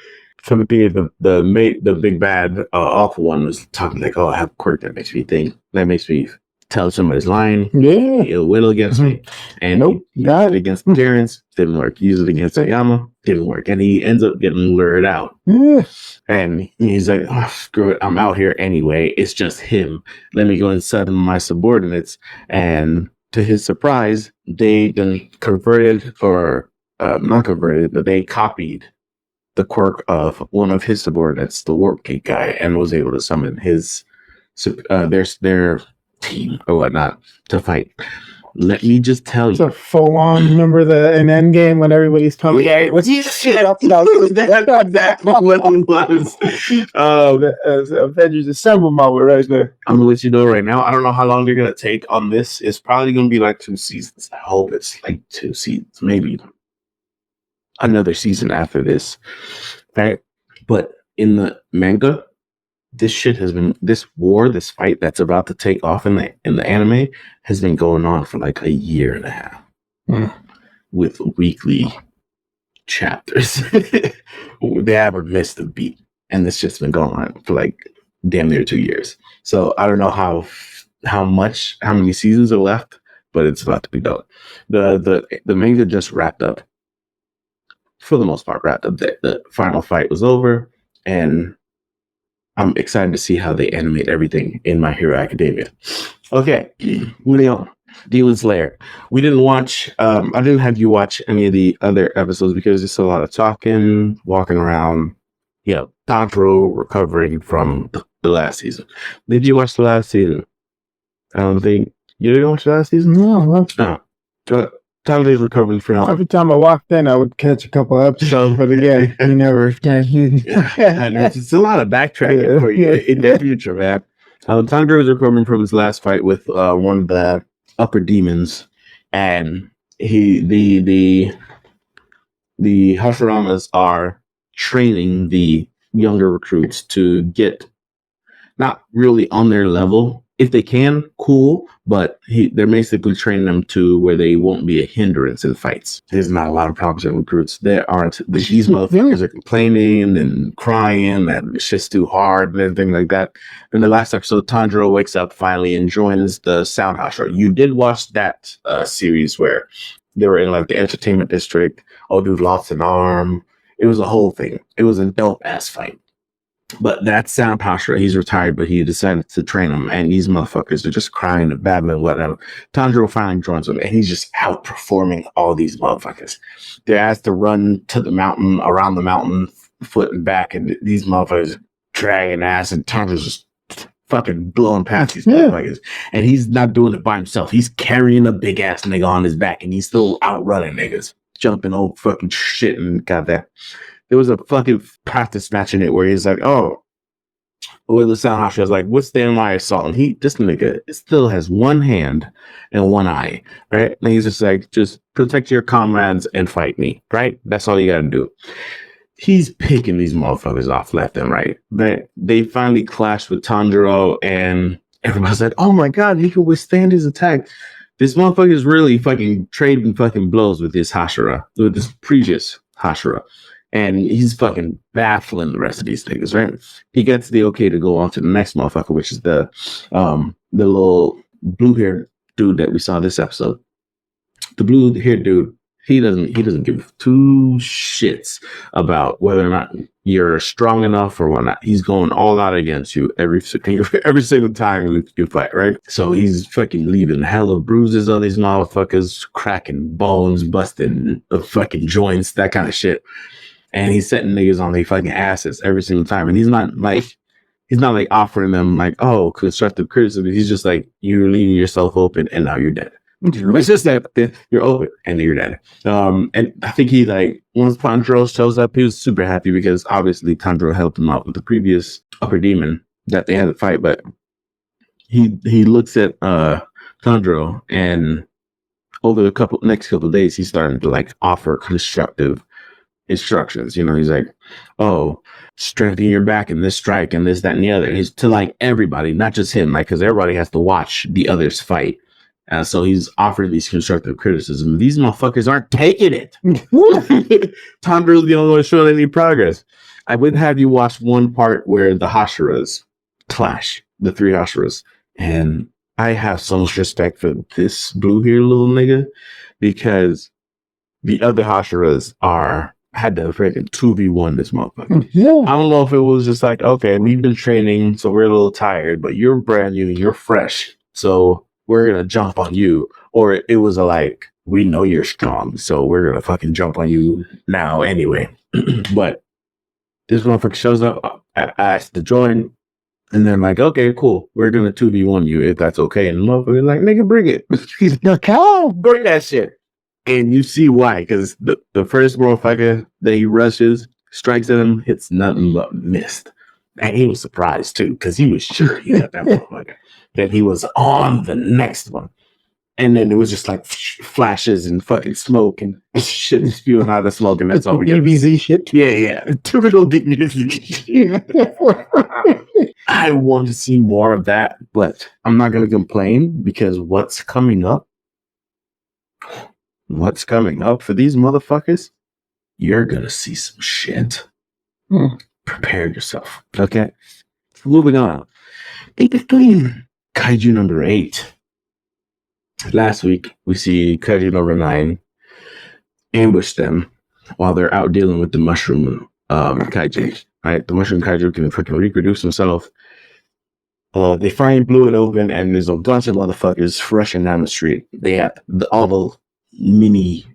the beginning, the big bad awful one was talking like, "Oh, I have a quirk that makes me think, that makes me tell somebody's lying, ill will against me." And he got it against Terrence, didn't work. Use it against Ayama, didn't work. And he ends up getting lured out. And he's like, "Oh, screw it, I'm out here anyway. It's just him. Let me go inside of my subordinates." And to his surprise, they then converted, or not converted, but they copied the quirk of one of his subordinates, the Warp Gate guy, and was able to summon their team or whatnot to fight. Let me just tell It's you, a full-on. Remember in Endgame when everybody's talking? yeah, was he shit up? No, that's exactly what it was. Avengers Assemble moment right there. I'm gonna let you know right now. I don't know how long they're gonna take on this. It's probably gonna be like 2 seasons. I hope it's like 2 seasons, maybe another season after this. Right? But in the manga, this fight that's about to take off in the anime has been going on for like a year and a half with weekly chapters. They haven't missed a beat, and it's just been going on for like damn near 2 years. So I don't know how many seasons are left, but it's about to be done. The manga just wrapped up. For the most part, wrapped up. The final fight was over, and I'm excited to see how they animate everything in My Hero Academia. Okay, moving on. Demon Slayer. We didn't watch. I didn't have you watch any of the other episodes because there's a lot of talking, walking around. Tanjiro recovering from the last season. Did you watch the last season? I don't think you didn't watch the last season. No. Tanjiro's recovering from. Every time I walked in, I would catch a couple episodes, but again, you never. It's a lot of backtracking for you in the future, man. Tanjiro is recovering from his last fight with one of the upper demons, and the Hashiramas are training the younger recruits to get not really on their level. If they can, cool, but they're basically training them to where they won't be a hindrance in fights. There's not a lot of problems with recruits. There aren't. These motherfuckers are complaining and crying that it's just too hard and everything like that. In the last episode, Tanjiro wakes up finally and joins the Sound Hashira. You did watch that series where they were in like the entertainment district. Oh, dude lost an arm. It was a whole thing. It was a dope ass fight. But that Sound Hashira, he's retired, but he decided to train them. And these motherfuckers are just crying and babbling, whatever. Tanjiro finally joins them, and he's just outperforming all these motherfuckers. They're asked to run to the mountain, around the mountain, foot and back, and these motherfuckers dragging ass, and Tanjiro's just fucking blowing past these motherfuckers. And he's not doing it by himself. He's carrying a big ass nigga on his back, and he's still outrunning niggas, jumping over fucking shit and goddamn. There was a fucking practice match in it where he's like, "Oh," with the Sound Hashira, I was like, "Withstand my assault." And this nigga still has one hand and one eye, right? And he's just like, "Just protect your comrades and fight me," right? That's all you gotta do. He's picking these motherfuckers off left and right. But they finally clashed with Tanjiro, and everybody's like, "Oh my god, he can withstand his attack." This motherfucker is really fucking trading fucking blows with this Hashira, with this previous Hashira. And he's fucking baffling the rest of these niggas, right? He gets the okay to go on to the next motherfucker, which is the little blue haired dude that we saw this episode. The blue haired dude He doesn't give two shits about whether or not you're strong enough or whatnot. He's going all out against you every single time you fight, right? So he's fucking leaving hella bruises on these motherfuckers, cracking bones, busting fucking joints, that kind of shit. And he's setting niggas on their fucking asses every single time. And he's not like offering them like, oh, constructive criticism. He's just like, you're leaving yourself open and now you're dead. It's just that you're open and you're dead. And I think he like once Tanjiro shows up, he was super happy because obviously Tanjiro helped him out with the previous upper demon that they had to fight. But he looks at Tanjiro, and over the next couple of days, he's starting to like offer constructive instructions. You know, he's like, oh, strengthen your back in this strike and this, that, and the other. He's to like everybody, not just him, like, because everybody has to watch the others fight. So he's offering these constructive criticism. These motherfuckers aren't taking it. Tanjiro's the only one showing any progress. I would have you watch one part where the Hashiras clash, the three Hashiras. And I have so much respect for this blue hair little nigga because the other Hashiras had to freaking 2v1 this motherfucker. Yeah. I don't know if it was just like, okay, we've been training, so we're a little tired, but you're brand new, you're fresh, so we're gonna jump on you. Or it was like, we know you're strong, so we're gonna fucking jump on you now anyway. But this motherfucker shows up, asked to join, and they're like, okay, cool, we're gonna 2v1 you if that's okay. And the motherfucker's like, nigga, bring it. He's like, come, bring that shit. And you see why, because the first motherfucker that he rushes, strikes at him, hits nothing but missed. And he was surprised too, because he was sure he got that motherfucker. That he was on the next one. And then it was just like flashes and fucking smoke and shit spewing out of the smoke, and that's all we get. DBZ shit. Yeah. Typical DBZ. I want to see more of that, but I'm not going to complain because what's coming up for these motherfuckers, you're gonna see some shit. Prepare yourself. Okay. Moving on. Kaiju number 8. Last week, we see Kaiju number 9 ambush them while they're out dealing with the mushroom Kaiju. Right? The mushroom Kaiju can freaking reproduce himself. They finally blew it open, and there's a bunch of motherfuckers rushing down the street. They have all the mini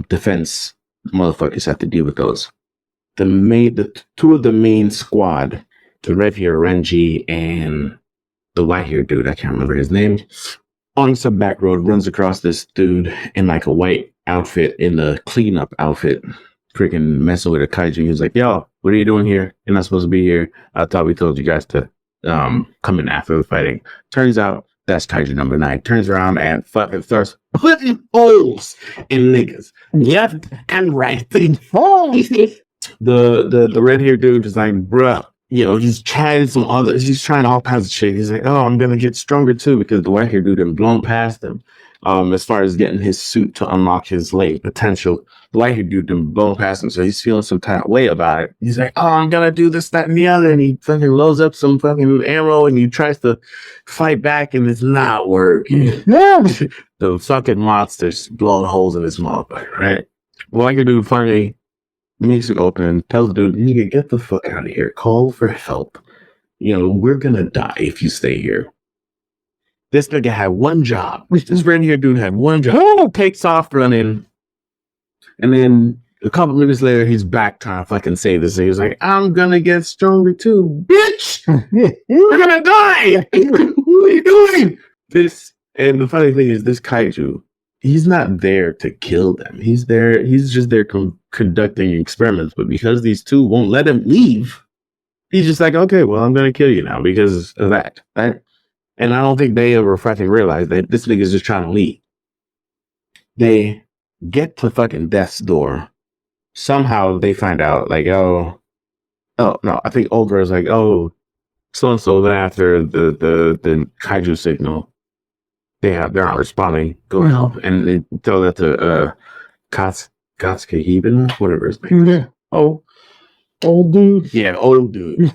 defense motherfuckers have to deal with those. The two of the main squad, the red hair Renji and the white hair dude, I can't remember his name, on some back road runs across this dude in like a white outfit, in the cleanup outfit, freaking messing with a kaiju. He's like, yo, what are you doing here? You're not supposed to be here. I thought we told you guys to come in after the fighting. Turns out that's Kaiju number 9. Turns around and fucking starts putting holes in niggas. Left and right. The red haired dude is like, bruh, you know, he's trying all kinds of shit. He's like, oh, I'm gonna get stronger too, because the white haired dude had blown past him. As far as getting his suit to unlock his late potential, the white haired dude had blown past him, so he's feeling some kind of way about it. He's like, oh, I'm gonna do this, that, and the other, and he fucking loads up some fucking arrow and he tries to fight back, and it's not working. The fucking monster's blowing holes in his motherfucker, right? The white haired dude finally makes it open and tells the dude, nigga, get the fuck out of here. Call for help. You know, we're gonna die if you stay here. This nigga had one job. This red hair dude had one job. Takes off running. And then a couple minutes later, he's back trying to fucking save this. He's like, I'm gonna get stronger too. Bitch! We're gonna die! What are you doing? And the funny thing is, this kaiju, he's not there to kill them. He's just there conducting experiments. But because these two won't let him leave, he's just like, okay, well, I'm gonna kill you now because of that. Right? And I don't think they ever fucking realize that this nigga's just trying to leave. They get to fucking death's door. Somehow they find out, like, oh no, I think old girl's like, oh, so-and-so, then after the kaiju signal, they're not responding. Go help. And they tell that to Katsuki, whatever his name is. Yeah. Oh, old dude. Yeah, old dude.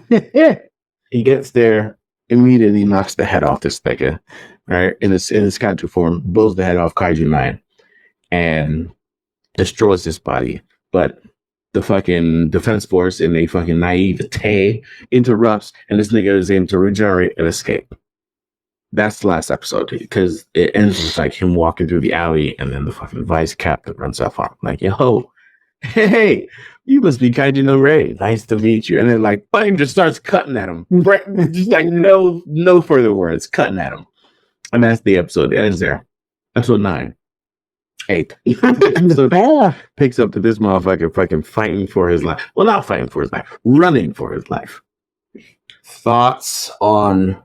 He gets there, immediately knocks the head off this nigga, right? In his kaiju form, blows the head off Kaiju 9. And destroys his body, but the fucking defense force in a fucking naivete interrupts, and this nigga is able to regenerate and escape. That's the last episode because it ends with like him walking through the alley, and then the fucking vice captain runs up on him like, "Yo, hey, you must be Kaiju number 8. Nice to meet you." And then like, Flame just starts cutting at him, just like no further words, cutting at him, and that's the episode. It ends there. Episode 9. 8. So picks up to this motherfucker fucking fighting for his life. Well, not fighting for his life, running for his life. Thoughts on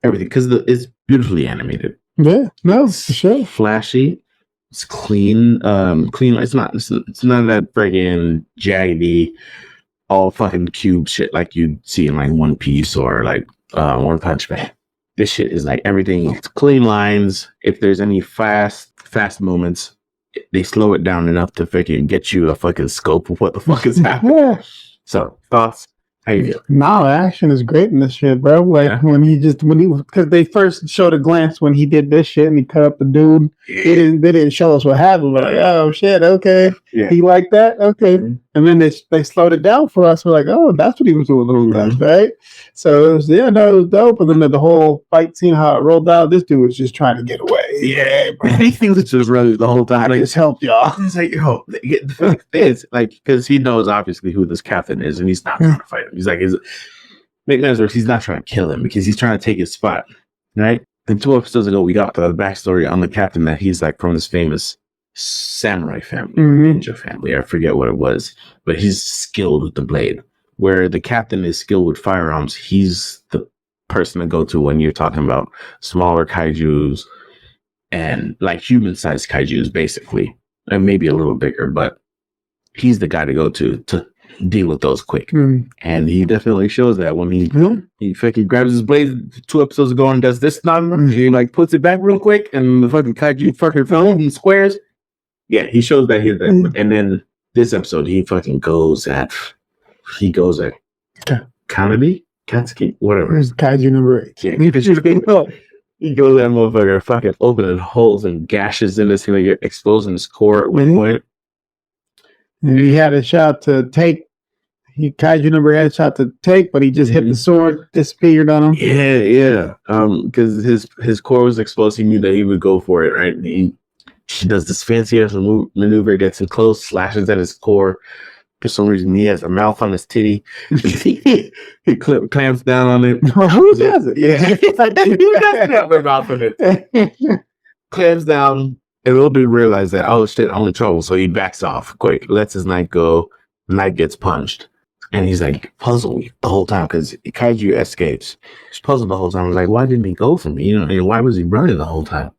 everything? Because it's beautifully animated. Yeah, no, for sure. Flashy. It's clean. Clean. It's not that friggin' jaggedy, all fucking cube shit like you'd see in like One Piece or like One Punch Man. This shit is like everything. It's clean lines. If there's any fast moments, they slow it down enough to freaking get you a fucking scope of what the fuck is happening. Yeah. So thoughts? How you feel? No, the action is great in this shit, bro. Like because they first showed a glance when he did this shit and he cut up the dude. They didn't show us what happened, but like, oh shit, okay. Yeah. He liked that? Okay. Mm-hmm. And then they slowed it down for us. We're like, oh, that's what he was doing the whole time, right? So it was dope. And then the whole fight scene, how it rolled out, this dude was just trying to get away. Yeah, bro. He thinks it's just running the whole time. Like, just help y'all. He's like, yo, the fact is, like, because he knows obviously who this captain is, and he's not trying to fight him. He's like, he's not trying to kill him because he's trying to take his spot, right? And 2 episodes ago, we got the backstory on the captain that he's like from this famous samurai family, ninja family. I forget what it was, but he's skilled with the blade. Where the captain is skilled with firearms, he's the person to go to when you're talking about smaller kaijus and like human-sized kaijus, basically, and maybe a little bigger, but he's the guy to go to deal with those quick. And he definitely shows that when he grabs his blade 2 episodes ago and does this number, he like puts it back real quick, and the fucking kaiju fucking fell in squares. Yeah, he shows that he's that. And then this episode, he goes at Kanadi, Katsuki, whatever. There's Kaiju number 8. Yeah, he goes at that motherfucker, fucking opening holes and gashes in this thing, like exposing his core at one point. And he had a shot to take. Kaiju number 8 shot to take, but he just hit the sword, disappeared on him. Yeah. Because his core was exposed. He knew that he would go for it, right? He does this fancy ass maneuver, gets in close, slashes at his core. For some reason, he has a mouth on his titty. He clamps down on it. Who does it? Yeah. Who doesn't have a mouth on it? Clamps down, and little bit realize that, oh shit, I'm in trouble. So he backs off quick, lets his knight go. Knight gets punched. And he's like puzzled the whole time because Kaiju escapes. He's puzzled the whole time. I was like, why didn't he go for me? Why was he running the whole time?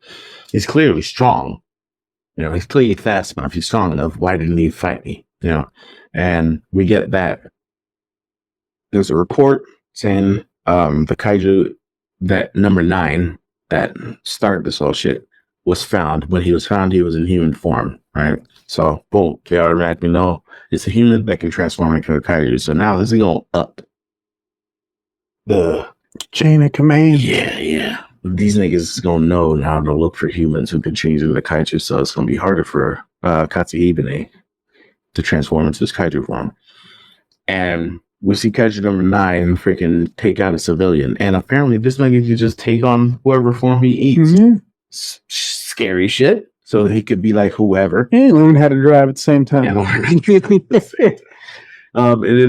He's clearly strong. He's clearly fast enough. He's strong enough. Why didn't he fight me? And we get that. There's a report saying the Kaiju, that number 9 that started this whole shit, was found. When he was found, he was in human form, right? So, boom, they automatically know it's a human that can transform into a Kaiju. So now this is going up the chain of command. Yeah. These niggas is going to know now to look for humans who can change into Kaiju. So it's going to be harder for Katsuhibine to transform into this Kaiju form. And we see Kaiju number 9 freaking take out a civilian. And apparently this nigga can just take on whoever form he eats. Scary shit. So he could be like whoever. And learn how to drive at the same time. And then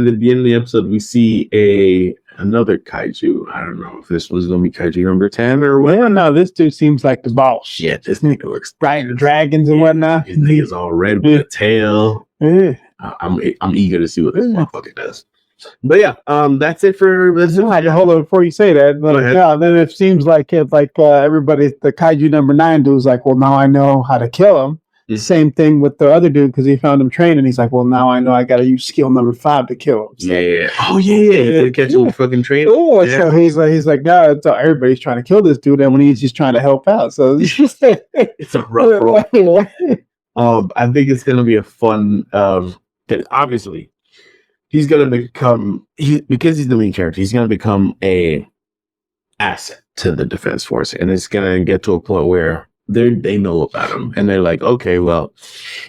at the end of the episode, we see another Kaiju. I don't know if this was going to be Kaiju number 10 or what. Well, no, this dude seems like the boss. Shit, this nigga looks riding dragons and whatnot. His nigga's all red with a tail. Yeah. I'm eager to see what this motherfucker does. But yeah, that's it for this. Hold on, before you say that, then it seems like everybody, the Kaiju number 9 dude's like, well, now I know how to kill him. The same thing with the other dude because he found him training. He's like, well, now I know I got to use skill number 5 to kill him. So, yeah. Oh yeah. Catch him fucking training. Oh, yeah. So he's like, no, everybody's trying to kill this dude, and when he's just trying to help out. So it's a rough role. I think it's gonna be a fun. Obviously, he's gonna become because he's the main character. He's gonna become a asset to the defense force, and it's gonna get to a point where they know about him, and they're like, okay, well,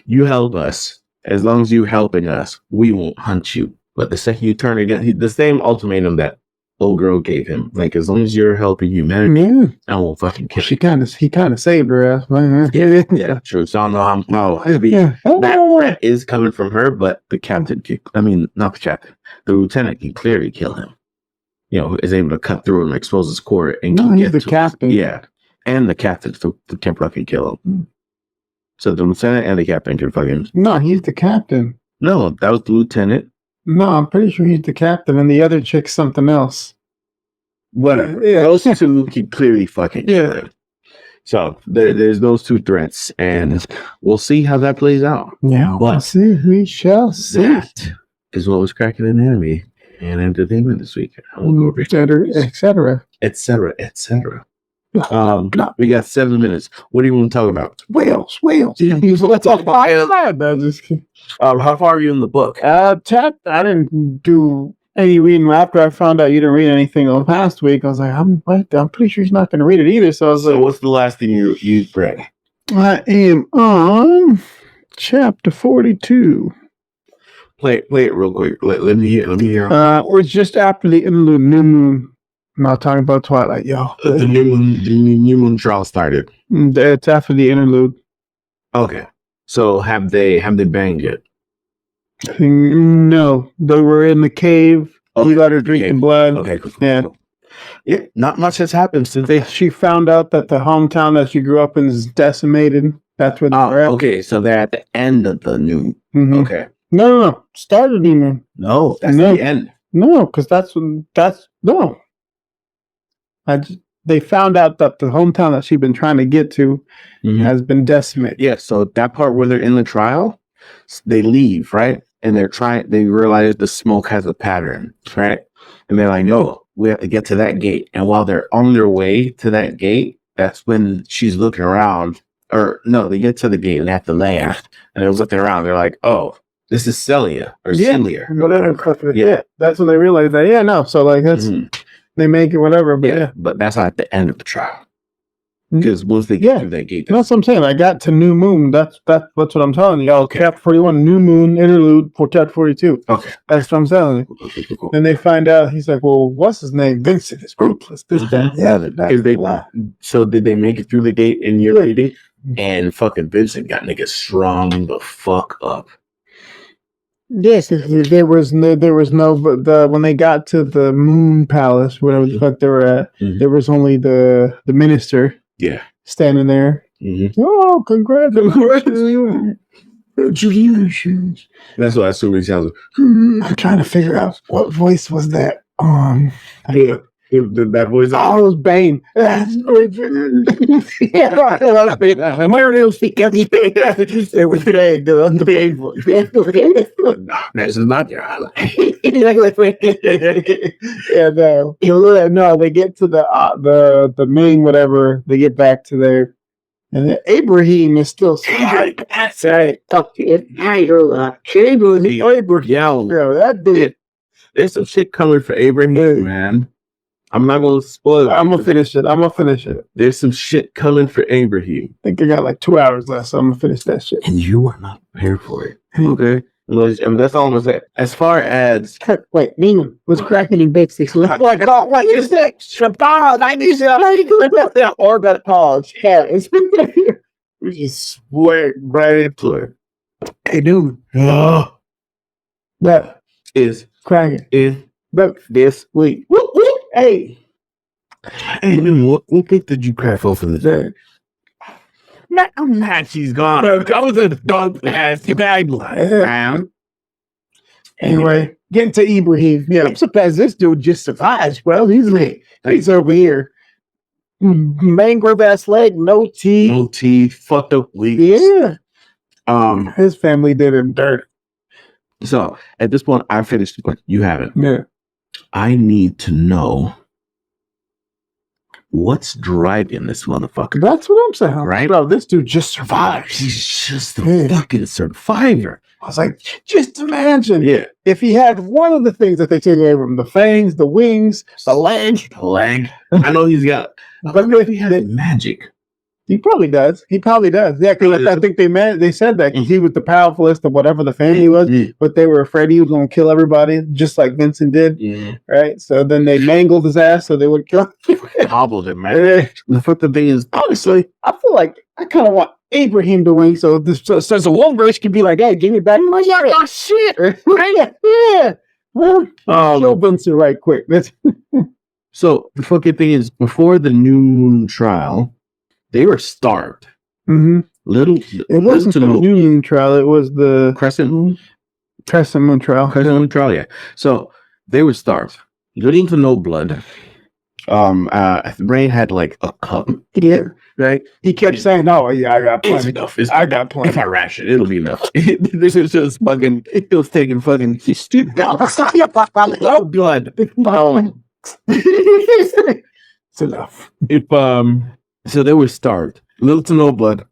you help us. As long as you helping us, we won't hunt you. But the second you turn again, the same ultimatum that old girl gave him, like, as long as you're helping humanity, I won't fucking kill you. He kind of saved her ass. Yeah, true. So I don't know how heavy that is coming from her, but the captain, not the captain, the lieutenant can clearly kill him. Is able to cut through and expose his core. And he's the captain. Yeah, and the captain can fucking kill him. So the lieutenant and the captain can fucking. No, he's the captain. No, that was the lieutenant. No, I'm pretty sure he's the captain, and the other chick's something else. Whatever. Yeah. Those two can clearly fucking kill him. So there's those two threats, and we'll see how that plays out. Yeah, but we shall see. That is what was cracking in anime and entertainment this week. Etc. We got 7 minutes. What do you want to talk about? Whales. Let's talk about that. How far are you in the book? I didn't do any reading after I found out you didn't read anything the past week. I was like, I'm pretty sure he's not going to read it either. So I was like, what's the last thing you read? I am on chapter 42. Play it real quick. Let me hear. We're just after the interlude, new moon. I'm not talking about Twilight, yo. The new moon trial started. It's after the interlude. Okay. So have they banged yet? No, they were in the cave. He let her drink blood. Okay, cool. Yeah. Yeah, not much has happened since she found out that the hometown that she grew up in is decimated. That's where they're at. Okay, so they're at the end of the new. Mm-hmm. Okay. No. Started even. No, that's the end. No, because no. They found out that the hometown that she'd been trying to get to has been decimated. Yeah, so that part where they're in the trial, they leave, right? And they realize the smoke has a pattern, right? And they're like, no, we have to get to that gate. And while they're on their way to that gate, that's when she's looking around. Or no, they get to the gate and they have to land. And they're looking around. They're like, oh, this is Celia or Celia. Yeah, that's when they realize that. Yeah, no. So like that's they make it whatever. But but that's not at the end of the trial. Because once they get through that gate, that's what I'm saying. I got to New Moon. That's what I'm telling you. Okay. Chapter 41, New Moon interlude for chapter 42. Okay, that's what I'm telling you. Cool. Then they find out. He's like, "Well, what's his name? Vincent is ruthless." This, that, so did they make it through the gate in your lady? And fucking Vincent got niggas strong the fuck up. Yes, there was no. But when they got to the Moon Palace, whatever the fuck they were at, there was only the minister. Yeah, standing there. Oh, congratulations! That's what I assume he sounds. I'm trying to figure out what voice was that. That voice. Oh, it was Bane. It was Bane, the Bane voice. This is not your highlight. And no, they get to the main whatever. They get back to there, and then Abraham is still. That's right. Talk to it. Abraham. Yeah, that did. There's some shit coming for Abraham, man. I'm not gonna spoil it. I'm gonna finish it. There's some shit coming for Abraham. I think I got like 2 hours left, so I'm gonna finish that shit. And you are not prepared for it. Okay. That's all I'm gonna say. As far as wait, Nina was cracking in basics. What is that? I need to or better college. Yeah, it's been there. we just swear right into it. Hey, dude. That is cracking. Is this week. Hey, what pick did you crack open this day? I'm mad she's gone. I was in the dog ass bag. Anyway, getting to Ibrahim. Yeah, I'm surprised this dude just survives. Well, he's over here. Mangrove ass leg, no teeth. Fucked up weeks. Yeah. His family did him dirt. So at this point, I finished the question. You haven't. Yeah. I need to know what's driving this motherfucker. That's what I'm saying. Right? Bro, this dude just survives. He's just a fucking survivor. I was like, just imagine if he had one of the things that they take away from him, the fangs, the wings, the leg. I know he's got, but if he had magic, He probably does. Yeah, because I think they said that he was the powerfulest of whatever the family was, but they were afraid he was going to kill everybody, just like Vincent did. Yeah. Right? So then they mangled his ass so they would kill him. Hobbled him, man. The fucking thing is, Honestly, I feel like I kind of want Abraham to win so the one race can be like, hey, give me back my shit. Right? Yeah. Well, kill Vincent right quick. so the fucking thing is, before the noon trial, they were starved. Mm-hmm. It wasn't the noon trial. It was the Crescent moon trial. Yeah. So they were starved, little to no blood. Ray had like a cup. Yeah. Right. He kept saying, "No, yeah, I got plenty. I got plenty. If I ration, it'll be enough." This is just fucking. It was taking fucking. Stupid. No blood. It's enough. So they were starved, little to no blood.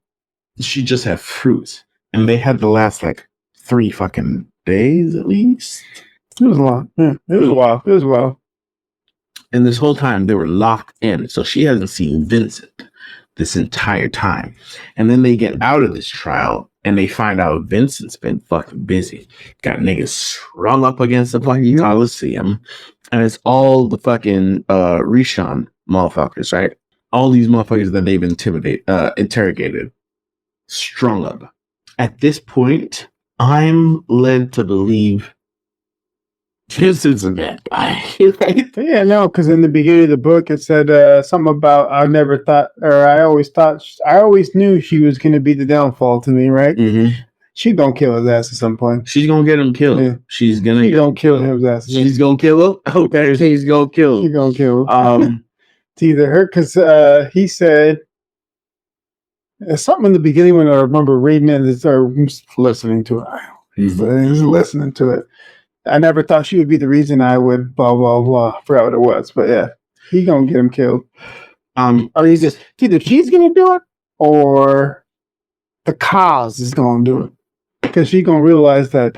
She just had fruits, and they had to last like 3 fucking days at least. It was a lot. Yeah, it was a while. And this whole time they were locked in, so she hasn't seen Vincent this entire time. And then they get out of this trial, and they find out Vincent's been fucking busy. Got niggas strung up against the fucking Coliseum, and it's all the fucking Rishon motherfuckers, right? All these motherfuckers that they've interrogated, strung up. At this point, I'm led to believe this is a bad guy. Yeah, no, because in the beginning of the book it said something about I always knew she was going to be the downfall to me, right? Mm-hmm. She gonna kill his ass at some point. She's gonna get him killed. Yeah. She's gonna kill his ass. She's gonna kill him. Okay, she's gonna kill him. She's gonna kill him. It's either her, because he said something in the beginning when I remember reading it or listening to it. Listening to it. I never thought she would be the reason I would blah blah blah. Forgot what it was, but yeah, he gonna get him killed. Or he's just either she's gonna do it or the cause is gonna do it, because she's gonna realize that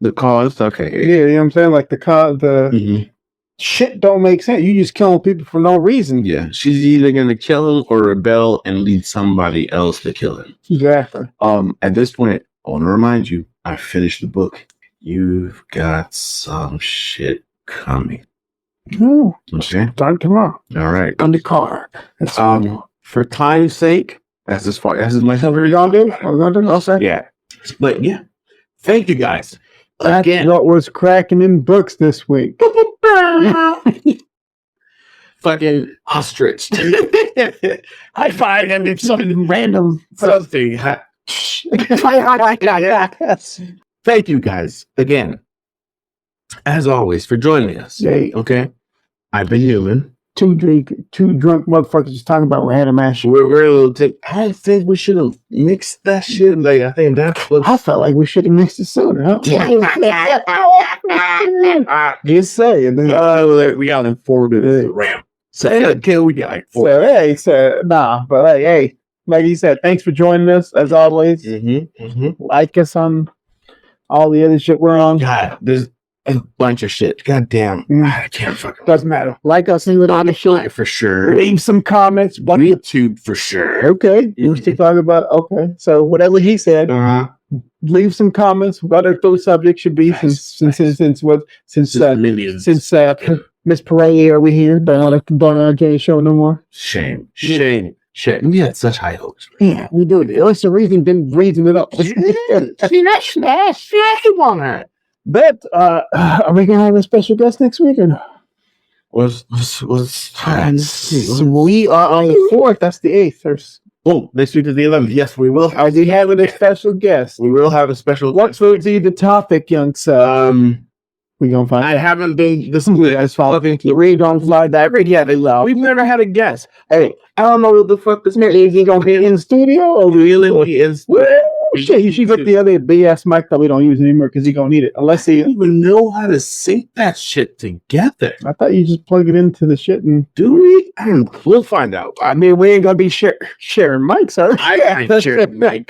the cause. Okay, yeah, you know what I'm saying? Like the cause, shit don't make sense. You just killing people for no reason. Yeah, she's either gonna kill him or rebel and lead somebody else to kill him. Exactly. At this point, I want to remind you, I finished the book. You've got some shit coming. Oh, okay. Start tomorrow. All right. On the card. For time's sake, that's as far as myself. We're gonna do. We're gonna do. Also, yeah. But yeah, thank you guys. Again, what was cracking in books this week? Fucking ostrich. High five and it's something random. Something. Thank you guys again, as always, for joining us. Hey. Okay, I've been human. Two drunk motherfuckers just talking about random ass shit. We're a little I think we should have mixed that shit. Like, I think that's what I felt like we should have mixed it sooner. Huh? Just saying. We got informative ramp. So we got like 4. So he said, nah, but hey, like he said, thanks for joining us as always. Like us on all the other shit we're on. God, there's a bunch of shit. God damn. I can't fucking. Doesn't matter. Like us on the show. For sure. Leave some comments. YouTube for sure. Okay. You should talk about, okay. So whatever he said, leave some comments. What our those subjects should be since Miss Parade over here, but I can't show no more. Shame. We had such high hopes. Yeah, we do. That's the reason been raising it up. But are we gonna have a special guest next week or no? We are on the 4th. That's the 8th. Next week is the 11th. Yes, we will. Are we having a special guest? We will have a special. What would be the topic, young sir? We gonna find. I haven't been listening as far as the read on fly diver. Yeah, they love. We've never had a guest. Hey, I don't know what the fuck this man is. He gonna be in the studio or really is? Shit, you should get the other BS mic that we don't use anymore because he gonna need it. Unless he don't even know how to sync that shit together. I thought you just plug it into the shit and do we? We'll find out. I mean, we ain't gonna be sharing mics, are I share mic,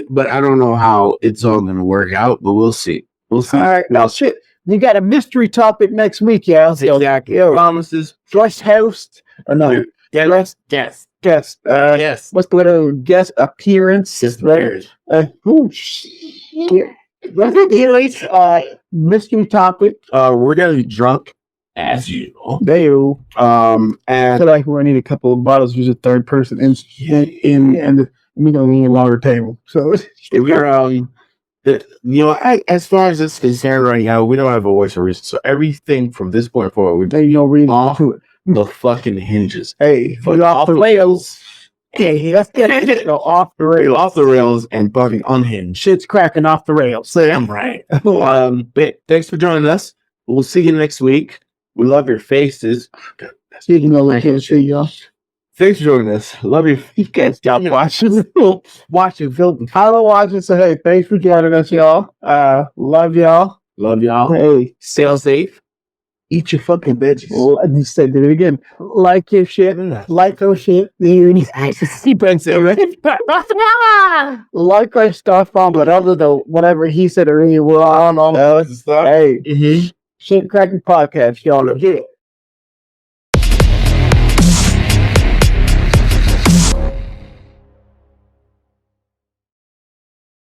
but I don't know how it's all gonna work out. But we'll see. All right, now shit. You got a mystery topic next week, yeah? Exactly. Promises. Just host or no? Guest. Guest. Yes. What's the little guest appearance? It's theirs. Oh shit. Anyways, Mystery topic. we're gonna be drunk as usual. They I And feel like we need a couple of bottles. There's a third person and we don't need a longer table. So we're as far as it's concerned right now, we don't have a voice of reason. So everything from this point forward, we there ain't no reason off to it. the fucking hinges. Hey, But off the rails. Okay, let's get it. No, off the rails. Off the rails and fucking unhinged. Shit's cracking off the rails. Damn right. But thanks for joining us. We'll see you next week. We love your faces. Speaking of like, see y'all. Thanks for joining us. Love you. You guys got Watching. watching film. Hello, watching. So hey, thanks for joining us, y'all. Love y'all. Love y'all. Hey, Stay safe. Eat your fucking veggies. well, I just said it again. Like your shit. Like our shit. Like our stuff on, but other than whatever he said or he well, I don't know. That was the stuff. Hey, Mm-hmm. shit cracking podcast, y'all. Legit.